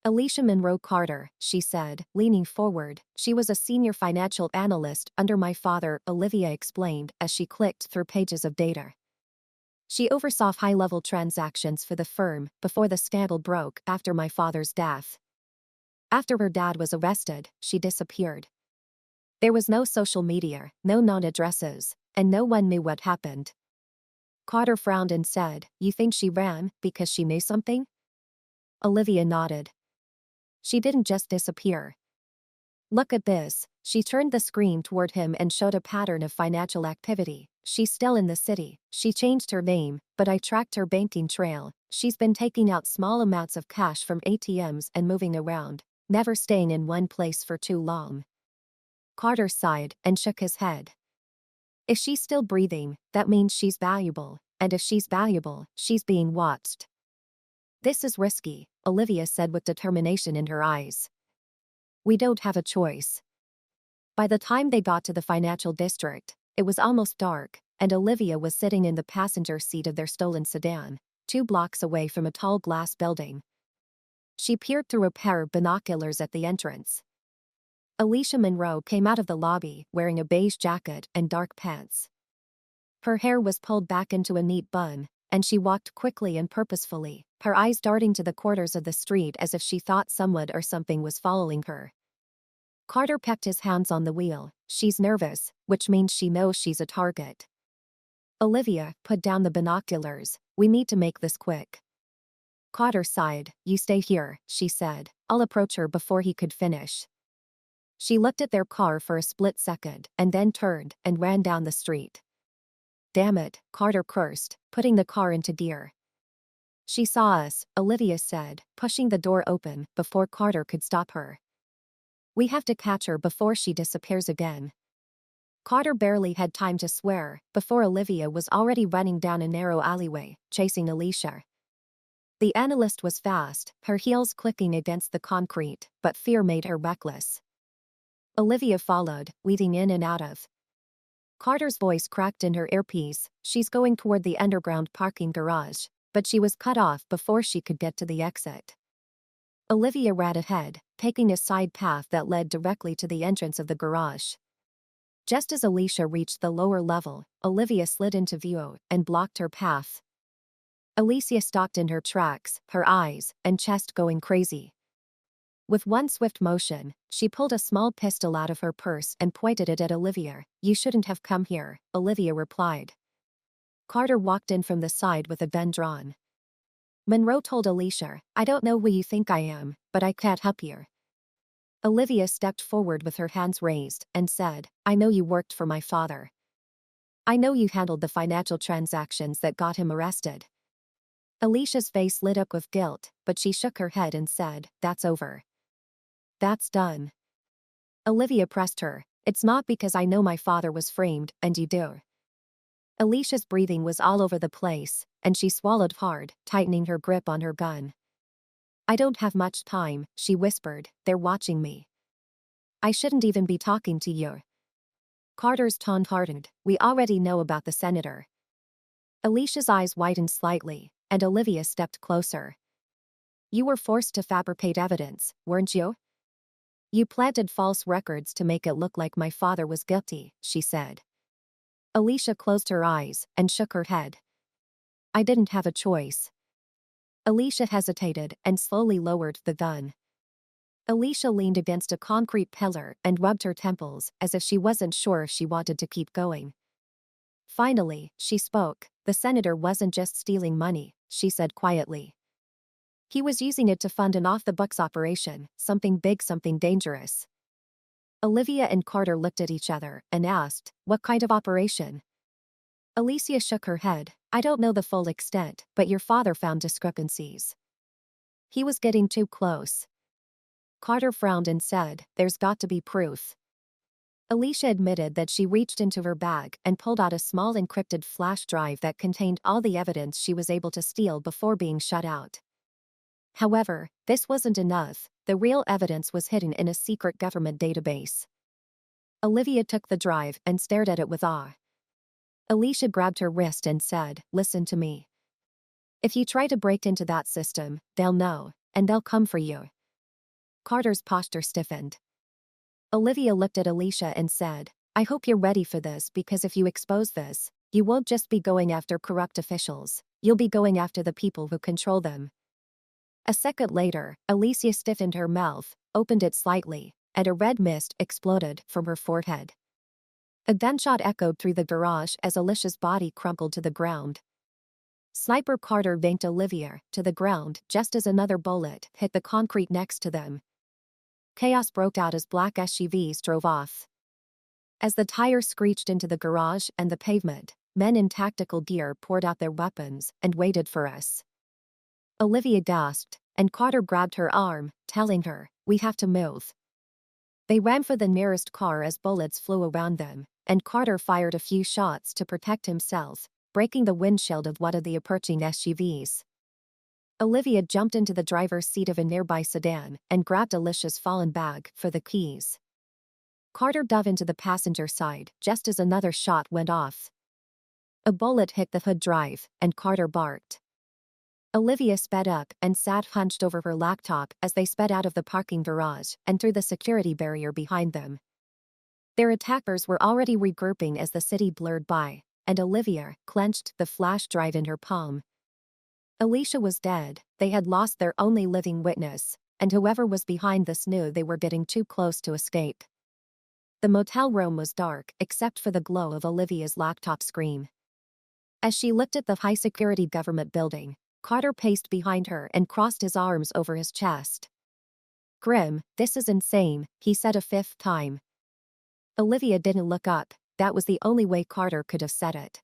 "Alicia Monroe Carter," she said, leaning forward. "She was a senior financial analyst under my father," Olivia explained as she clicked through pages of data. "She oversaw high-level transactions for the firm before the scandal broke after my father's death. After her dad was arrested, she disappeared. There was no social media, no known addresses, and no one knew what happened." Carter frowned and said, "You think she ran because she knew something?" Olivia nodded. "She didn't just disappear. Look at this." She turned the screen toward him and showed a pattern of financial activity. she's still in the city. She changed her name, but I tracked her banking trail. She's been taking out small amounts of cash from ATMs and moving around, never staying in one place for too long." Carter sighed and shook his head. "If she's still breathing, that means she's valuable, and if she's valuable, she's being watched." "This is risky," Olivia said with determination in her eyes. "We don't have a choice." By the time they got to the financial district, it was almost dark, and Olivia was sitting in the passenger seat of their stolen sedan, 2 blocks away from a tall glass building. She peered through a pair of binoculars at the entrance. Alicia Monroe came out of the lobby wearing a beige jacket and dark pants. Her hair was pulled back into a neat bun, and she walked quickly and purposefully, her eyes darting to the corners of the street as if she thought someone or something was following her. Carter pecked his hands on the wheel. "She's nervous, which means she knows she's a target." Olivia put down the binoculars. "We need to make this quick." Carter sighed. "You stay here," she said. "I'll approach her before he could finish." She looked at their car for a split second, and then turned and ran down the street. "Damn it," Carter cursed, putting the car into gear. "She saw us," Olivia said, pushing the door open before Carter could stop her. "We have to catch her before she disappears again." Carter barely had time to swear before Olivia was already running down a narrow alleyway, chasing Alicia. The analyst was fast, her heels clicking against the concrete, but fear made her reckless. Olivia followed, weaving in and out of. Carter's voice cracked in her earpiece. "She's going toward the underground parking garage," but she was cut off before she could get to the exit. Olivia ran ahead, taking a side path that led directly to the entrance of the garage. Just as Alicia reached the lower level, Olivia slid into view and blocked her path. Alicia stopped in her tracks, her eyes and chest going crazy. With one swift motion, she pulled a small pistol out of her purse and pointed it at Olivia. "You shouldn't have come here," Olivia replied. Carter walked in from the side with a gun drawn. Monroe told Alicia, "I don't know who you think I am, but I can't help you." Olivia stepped forward with her hands raised and said, "I know you worked for my father. I know you handled the financial transactions that got him arrested." Alicia's face lit up with guilt, but she shook her head and said, "That's over. That's done." Olivia pressed her. "It's not because I know my father was framed, and you do." Alicia's breathing was all over the place, and she swallowed hard, tightening her grip on her gun. "I don't have much time," she whispered. "They're watching me. I shouldn't even be talking to you." Carter's tone hardened. "We already know about the senator." Alicia's eyes widened slightly, and Olivia stepped closer. "You were forced to fabricate evidence, weren't you? You planted false records to make it look like my father was guilty," she said. Alicia closed her eyes and shook her head. "I didn't have a choice." Alicia hesitated and slowly lowered the gun. Alicia leaned against a concrete pillar and rubbed her temples as if she wasn't sure if she wanted to keep going. Finally, she spoke. "The senator wasn't just stealing money," she said quietly. "He was using it to fund an off-the-books operation, something big, something dangerous." Olivia and Carter looked at each other and asked, "What kind of operation?" Alicia shook her head. "I don't know the full extent, but your father found discrepancies. He was getting too close." Carter frowned and said, "There's got to be proof." Alicia admitted that she reached into her bag and pulled out a small encrypted flash drive that contained all the evidence she was able to steal before being shut out. However, this wasn't enough. The real evidence was hidden in a secret government database. Olivia took the drive and stared at it with awe. Alicia grabbed her wrist and said, "Listen to me. If you try to break into that system, they'll know, and they'll come for you." Carter's posture stiffened. Olivia looked at Alicia and said, "I hope you're ready for this, because if you expose this, you won't just be going after corrupt officials, you'll be going after the people who control them." A second later, Alicia stiffened her mouth, opened it slightly, and a red mist exploded from her forehead. A gunshot echoed through the garage as Alicia's body crumpled to the ground. Sniper Carter yanked Olivia to the ground just as another bullet hit the concrete next to them. Chaos broke out as black SUVs drove off. As the tire screeched into the garage and the pavement, men in tactical gear poured out their weapons and waited for us. Olivia gasped, and Carter grabbed her arm, telling her, "We have to move." They ran for the nearest car as bullets flew around them, and Carter fired a few shots to protect himself, breaking the windshield of one of the approaching SUVs. Olivia jumped into the driver's seat of a nearby sedan and grabbed Alicia's fallen bag for the keys. Carter dove into the passenger side just as another shot went off. A bullet hit the hood drive, and Carter barked. Olivia sped up and sat hunched over her laptop as they sped out of the parking garage and through the security barrier behind them. Their attackers were already regrouping as the city blurred by, and Olivia clenched the flash drive in her palm. Alicia was dead. They had lost their only living witness, and whoever was behind this knew they were getting too close to escape. The motel room was dark except for the glow of Olivia's laptop screen. As she looked at the high-security government building, Carter paced behind her and crossed his arms over his chest. "Grim, this is insane," he said a fifth time. Olivia didn't look up. That was the only way Carter could have said it.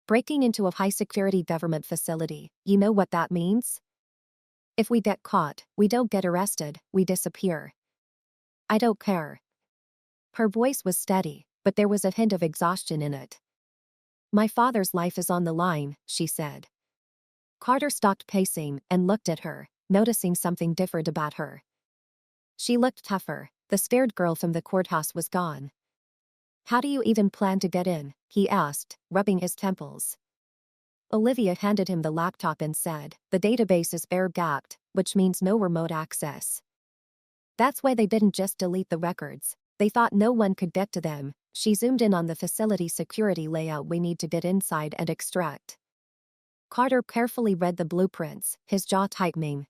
"Breaking into a high-security government facility, you know what that means? If we get caught, we don't get arrested, we disappear." "I don't care." Her voice was steady, but there was a hint of exhaustion in it. "My father's life is on the line," she said. Carter stopped pacing and looked at her, noticing something different about her. She looked tougher. The scared girl from the courthouse was gone. "How do you even plan to get in?" he asked, rubbing his temples. Olivia handed him the laptop and said, "The database is air-gapped, which means no remote access." "That's why they didn't just delete the records. They thought no one could get to them." She zoomed in on the facility security layout. "We need to get inside and extract." Carter carefully read the blueprints, his jaw tightening.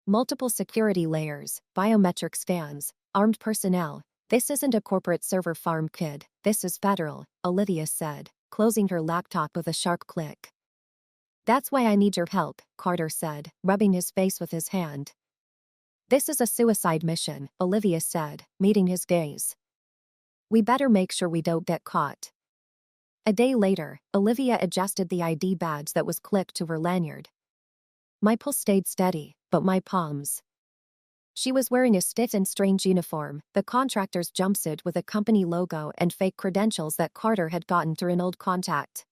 Multiple security layers, biometric scans, armed personnel. "This isn't a corporate server farm, kid. This is federal," Olivia said, closing her laptop with a sharp click. "That's why I need your help," Carter said, rubbing his face with his hand. "This is a suicide mission," Olivia said, meeting his gaze. "We better make sure we don't get caught." A day later, Olivia adjusted the ID badge that was clipped to her lanyard. My pulse stayed steady, but my palms. She was wearing a stiff and strange uniform, the contractor's jumpsuit with a company logo and fake credentials that Carter had gotten through an old contact.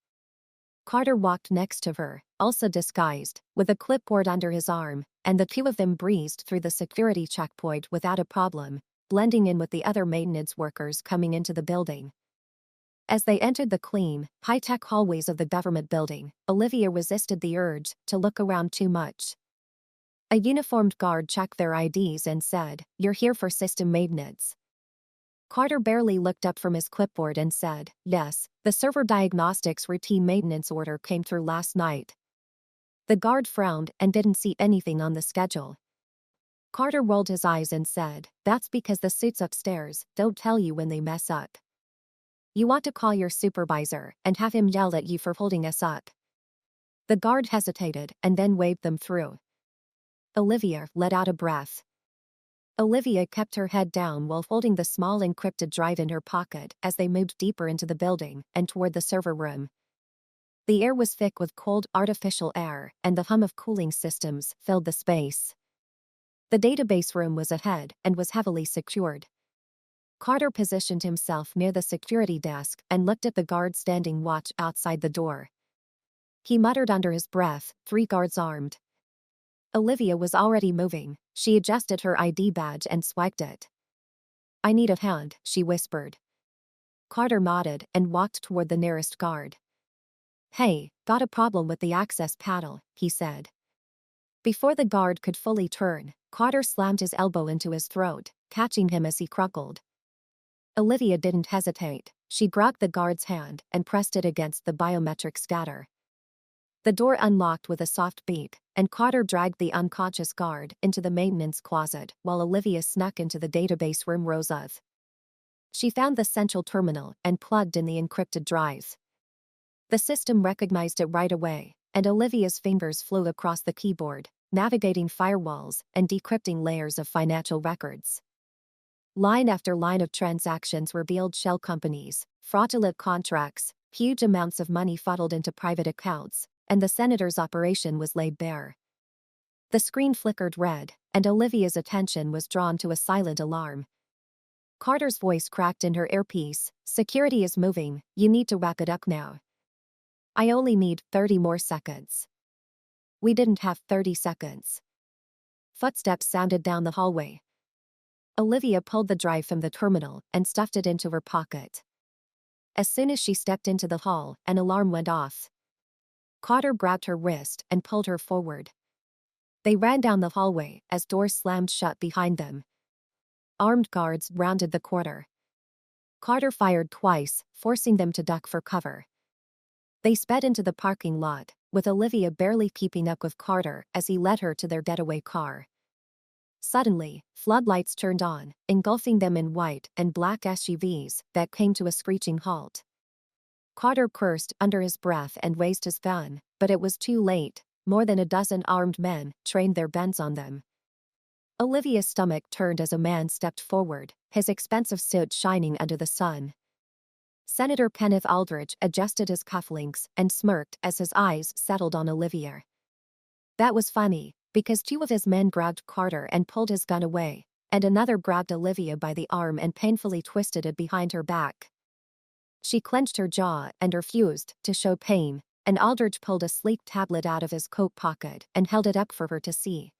Carter walked next to her, also disguised, with a clipboard under his arm, and the two of them breezed through the security checkpoint without a problem, blending in with the other maintenance workers coming into the building. As they entered the clean, high-tech hallways of the government building, Olivia resisted the urge to look around too much. A uniformed guard checked their IDs and said, "You're here for system maintenance." Carter barely looked up from his clipboard and said, "Yes, the server diagnostics routine maintenance order came through last night." The guard frowned and didn't see anything on the schedule. Carter rolled his eyes and said, "That's because the suits upstairs don't tell you when they mess up. You want to call your supervisor and have him yell at you for holding us up." The guard hesitated and then waved them through. Olivia let out a breath. Olivia kept her head down while holding the small encrypted drive in her pocket as they moved deeper into the building and toward the server room. The air was thick with cold artificial air, and the hum of cooling systems filled the space. The database room was ahead and was heavily secured. Carter positioned himself near the security desk and looked at the guard standing watch outside the door. He muttered under his breath, 3 guards armed. Olivia was already moving. She adjusted her ID badge and swiped it. "I need a hand," she whispered. Carter nodded and walked toward the nearest guard. "Hey, got a problem with the access panel," he said. Before the guard could fully turn, Carter slammed his elbow into his throat, catching him as he crumpled. Olivia didn't hesitate. She grabbed the guard's hand and pressed it against the biometric scatter. The door unlocked with a soft beep, and Carter dragged the unconscious guard into the maintenance closet while Olivia snuck into the database room rows of. She found the central terminal and plugged in the encrypted drive. The system recognized it right away, and Olivia's fingers flew across the keyboard, navigating firewalls and decrypting layers of financial records. Line after line of transactions revealed shell companies, fraudulent contracts, huge amounts of money funneled into private accounts, and the senator's operation was laid bare. The screen flickered red, and Olivia's attention was drawn to a silent alarm. Carter's voice cracked in her earpiece. "Security is moving, you need to wrap it up now." "I only need 30 more seconds." "We didn't have 30 seconds. Footsteps sounded down the hallway. Olivia pulled the drive from the terminal and stuffed it into her pocket. As soon as she stepped into the hall, an alarm went off. Carter grabbed her wrist and pulled her forward. They ran down the hallway as doors slammed shut behind them. Armed guards rounded the corner. Carter fired twice, forcing them to duck for cover. They sped into the parking lot, with Olivia barely keeping up with Carter as he led her to their getaway car. Suddenly, floodlights turned on, engulfing them in white and black SUVs that came to a screeching halt. Carter cursed under his breath and raised his gun, but it was too late. More than a dozen armed men trained their guns on them. Olivia's stomach turned as a man stepped forward, his expensive suit shining under the sun. Senator Kenneth Aldridge adjusted his cufflinks and smirked as his eyes settled on Olivia. That was funny, because two of his men grabbed Carter and pulled his gun away, and another grabbed Olivia by the arm and painfully twisted it behind her back. She clenched her jaw and refused to show pain, and Aldridge pulled a sleek tablet out of his coat pocket and held it up for her to see.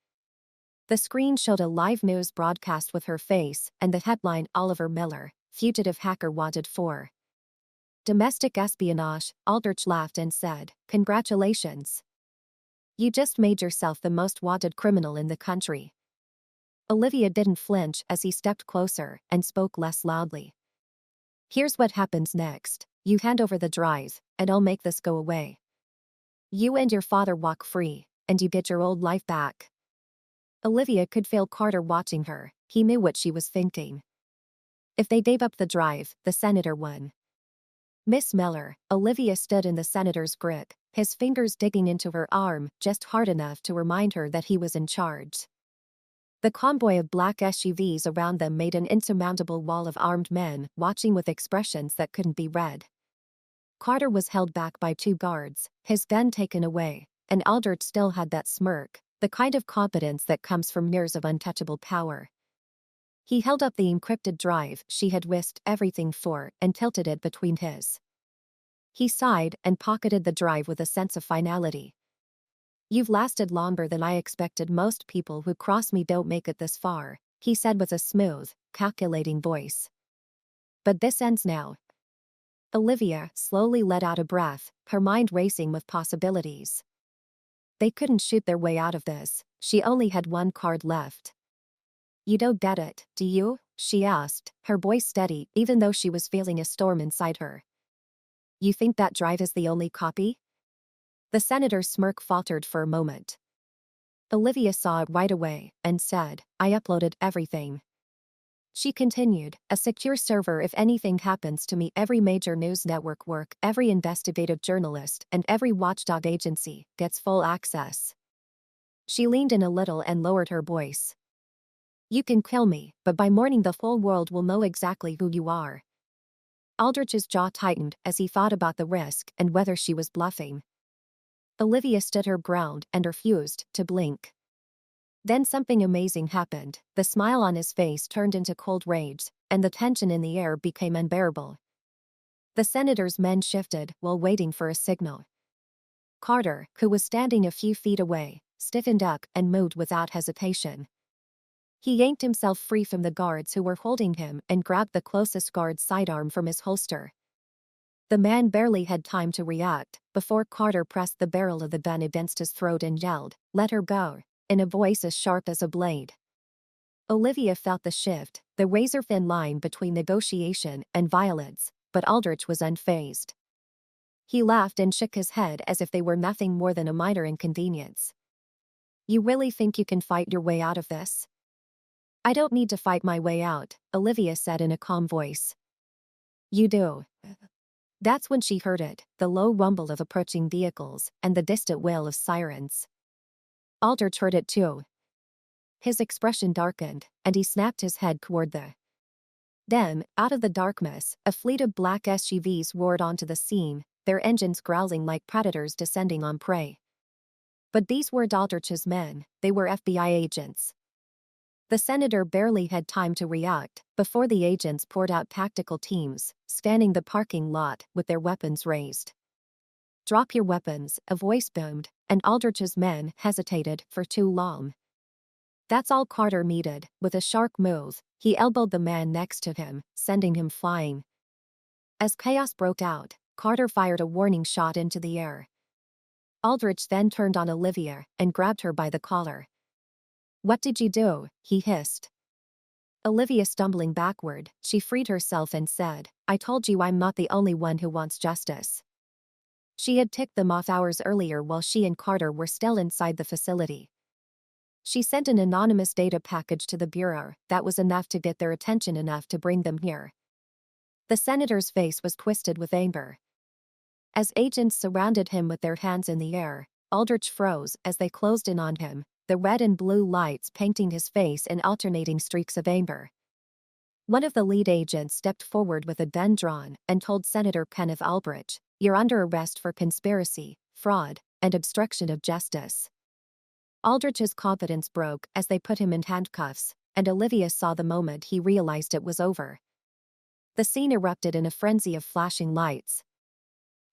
The screen showed a live news broadcast with her face and the headline "Olivia Miller, fugitive hacker wanted for domestic espionage." Aldridge laughed and said, "Congratulations. You just made yourself the most wanted criminal in the country." Olivia didn't flinch as he stepped closer and spoke less loudly. "Here's what happens next. You hand over the drive, and I'll make this go away. You and your father walk free, and you get your old life back." Olivia could feel Carter watching her. He knew what she was thinking. If they gave up the drive, the senator won. "Miss Miller," Olivia stood in the senator's grip, his fingers digging into her arm just hard enough to remind her that he was in charge. The convoy of black SUVs around them made an insurmountable wall of armed men watching with expressions that couldn't be read. Carter was held back by two guards, his gun taken away, and Aldridge still had that smirk, the kind of competence that comes from years of untouchable power. He held up the encrypted drive she had risked everything for and tilted it between his. He sighed and pocketed the drive with a sense of finality. "You've lasted longer than I expected. Most people who cross me don't make it this far," he said with a smooth, calculating voice. "But this ends now." Olivia slowly let out a breath, her mind racing with possibilities. They couldn't shoot their way out of this. She only had one card left. "You don't get it, do you?" she asked, her voice steady even though she was feeling a storm inside her. "You think that drive is the only copy?" The senator's smirk faltered for a moment. Olivia saw it right away and said, "I uploaded everything." She continued, "A secure server. If anything happens to me, every major news network work, every investigative journalist, and every watchdog agency gets full access." She leaned in a little and lowered her voice. "You can kill me, but by morning the whole world will know exactly who you are." Aldridge's jaw tightened as he thought about the risk and whether she was bluffing. Olivia stood her ground and refused to blink. Then something amazing happened. The smile on his face turned into cold rage, and the tension in the air became unbearable. The senator's men shifted while waiting for a signal. Carter, who was standing a few feet away, stiffened up and moved without hesitation. He yanked himself free from the guards who were holding him and grabbed the closest guard's sidearm from his holster. The man barely had time to react before Carter pressed the barrel of the gun against his throat and yelled, "Let her go," in a voice as sharp as a blade. Olivia felt the shift, the razor-thin line between negotiation and violence, but Aldridge was unfazed. He laughed and shook his head as if they were nothing more than a minor inconvenience. "You really think you can fight your way out of this?" "I don't need to fight my way out," Olivia said in a calm voice. "You do." That's when she heard it, the low rumble of approaching vehicles and the distant wail of sirens. Aldridge heard it too. His expression darkened, and he snapped his head toward the Then, out of the darkness, a fleet of black SUVs roared onto the scene, their engines growling like predators descending on prey. But these weren't Aldrich's men, they were FBI agents. The senator barely had time to react before the agents poured out tactical teams, scanning the parking lot with their weapons raised. "Drop your weapons," a voice boomed, and Aldrich's men hesitated for too long. That's all Carter needed. With a sharp move, he elbowed the man next to him, sending him flying. As chaos broke out, Carter fired a warning shot into the air. Aldrich then turned on Olivia and grabbed her by the collar. "What did you do?" he hissed. Olivia stumbling backward, she freed herself and said, "I told you I'm not the only one who wants justice." She had ticked them off hours earlier while she and Carter were still inside the facility. She sent an anonymous data package to the bureau that was enough to get their attention enough to bring them here. The senator's face was twisted with anger. As agents surrounded him with their hands in the air, Aldrich froze as they closed in on him, the red and blue lights painting his face in alternating streaks of amber. One of the lead agents stepped forward with a gun drawn and told Senator Kenneth Aldrich, "You're under arrest for conspiracy, fraud, and obstruction of justice." Aldrich's confidence broke as they put him in handcuffs, and Olivia saw the moment he realized it was over. The scene erupted in a frenzy of flashing lights.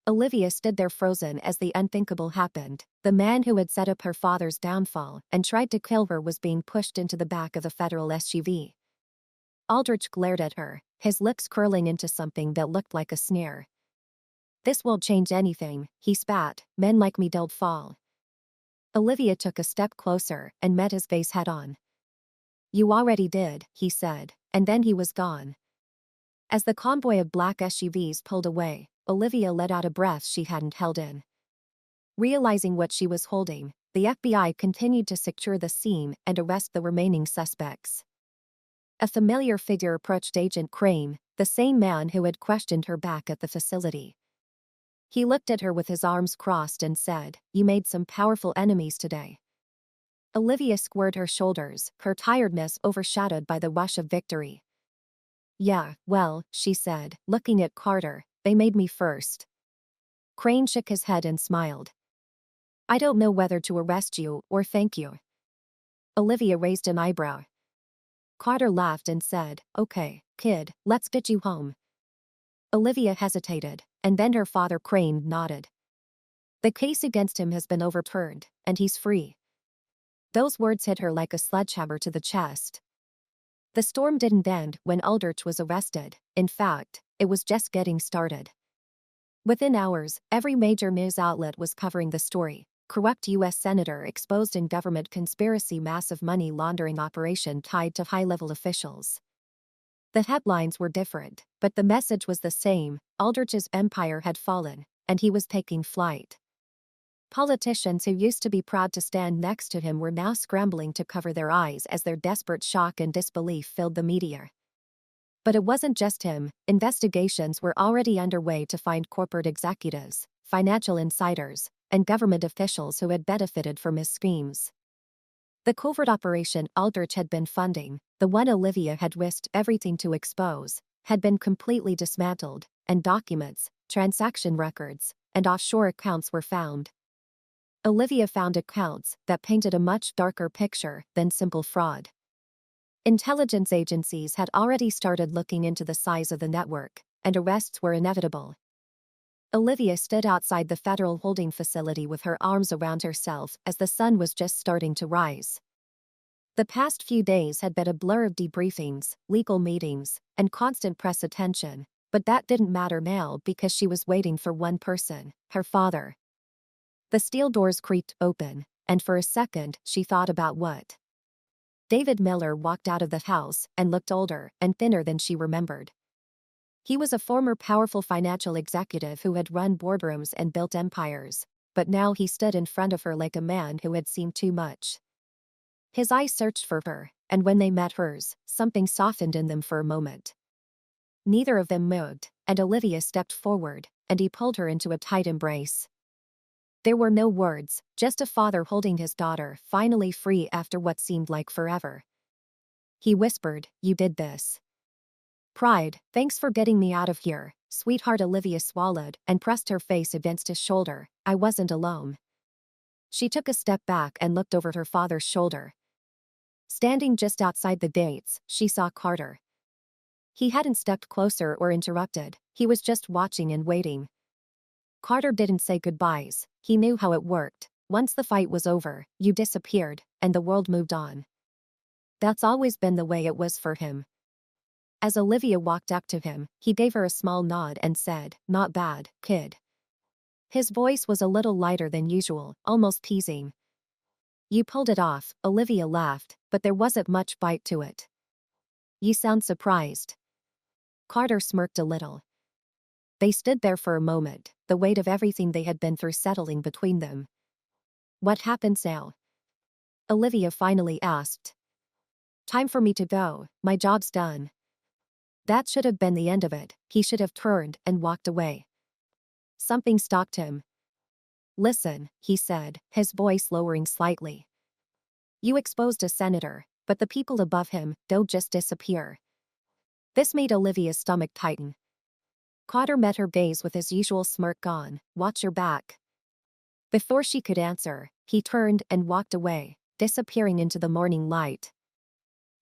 Olivia stood there frozen as the unthinkable happened. The man who had set up her father's downfall and tried to kill her was being pushed into the back of a federal SUV. Aldrich glared at her, his lips curling into something that looked like a sneer. "This won't change anything," he spat. "Men like me don't fall." Olivia took a step closer and met his face head-on. "You already did," he said, and then he was gone. As the convoy of black SUVs pulled away, Olivia let out a breath she hadn't held in. Realizing what she was holding, the FBI continued to secure the scene and arrest the remaining suspects. A familiar figure approached Agent Crane, the same man who had questioned her back at the facility. He looked at her with his arms crossed and said, "You made some powerful enemies today." Olivia squared her shoulders, her tiredness overshadowed by the rush of victory. "Yeah, well," she said, looking at Carter, "they made me first." Crane shook his head and smiled. "I don't know whether to arrest you or thank you." Olivia raised an eyebrow. Carter laughed and said, "Okay, kid, let's get you home." Olivia hesitated, and then her father Crane nodded. "The case against him has been overturned, and he's free." Those words hit her like a sledgehammer to the chest. The storm didn't end when Aldrich was arrested. In fact, it was just getting started. Within hours, every major news outlet was covering the story. Corrupt U.S. Senator exposed in government conspiracy, massive money laundering operation tied to high-level officials. The headlines were different, but the message was the same. Aldrich's empire had fallen, and he was taking flight. Politicians who used to be proud to stand next to him were now scrambling to cover their eyes as their desperate shock and disbelief filled the media. But it wasn't just him. Investigations were already underway to find corporate executives, financial insiders, and government officials who had benefited from his schemes. The covert operation Aldrich had been funding, the one Olivia had risked everything to expose, had been completely dismantled, and documents, transaction records, and offshore accounts were found. Olivia found accounts that painted a much darker picture than simple fraud. Intelligence agencies had already started looking into the size of the network, and arrests were inevitable. Olivia stood outside the federal holding facility with her arms around herself as the sun was just starting to rise. The past few days had been a blur of debriefings, legal meetings, and constant press attention, but that didn't matter now because she was waiting for one person, her father. The steel doors creaked open, and for a second she thought about what. David Miller walked out of the house and looked older and thinner than she remembered. He was a former powerful financial executive who had run boardrooms and built empires, but now he stood in front of her like a man who had seen too much. His eyes searched for her, and when they met hers, something softened in them for a moment. Neither of them moved, and Olivia stepped forward, and he pulled her into a tight embrace. There were no words, just a father holding his daughter, finally free after what seemed like forever. He whispered, "You did this." Pride, thanks for getting me out of here, sweetheart. Olivia swallowed and pressed her face against his shoulder. I wasn't alone. She took a step back and looked over her father's shoulder. Standing just outside the gates, she saw Carter. He hadn't stepped closer or interrupted, he was just watching and waiting. Carter didn't say goodbyes, he knew how it worked. Once the fight was over, you disappeared, and the world moved on. That's always been the way it was for him. As Olivia walked up to him, he gave her a small nod and said, "Not bad, kid." His voice was a little lighter than usual, almost teasing. "You pulled it off," Olivia laughed, but there wasn't much bite to it. "You sound surprised." Carter smirked a little. They stood there for a moment, the weight of everything they had been through settling between them. "What happened, Sal?" Olivia finally asked. "Time for me to go, my job's done." That should have been the end of it, he should have turned and walked away. Something stopped him. "Listen," he said, his voice lowering slightly. "You exposed a senator, but the people above him don't just disappear." This made Olivia's stomach tighten. Carter met her gaze with his usual smirk on. "Watch your back." Before she could answer, he turned and walked away, disappearing into the morning light.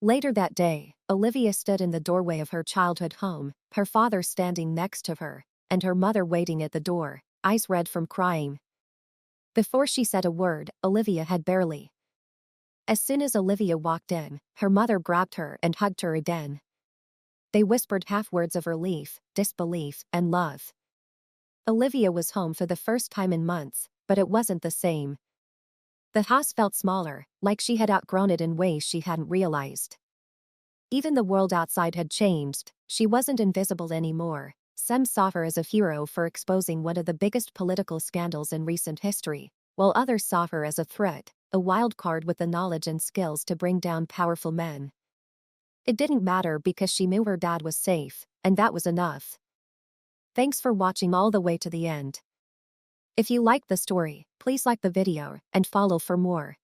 Later that day, Olivia stood in the doorway of her childhood home, her father standing next to her, and her mother waiting at the door, eyes red from crying. Before she said a word, Olivia had barely. As soon as Olivia walked in, her mother grabbed her and hugged her again. They whispered half words of relief, disbelief, and love. Olivia was home for the first time in months, but it wasn't the same. The house felt smaller, like she had outgrown it in ways she hadn't realized. Even the world outside had changed, she wasn't invisible anymore. Some saw her as a hero for exposing one of the biggest political scandals in recent history, while others saw her as a threat, a wild card with the knowledge and skills to bring down powerful men. It didn't matter because she knew her dad was safe, and that was enough. Thanks for watching all the way to the end. If you liked the story, please like the video and follow for more.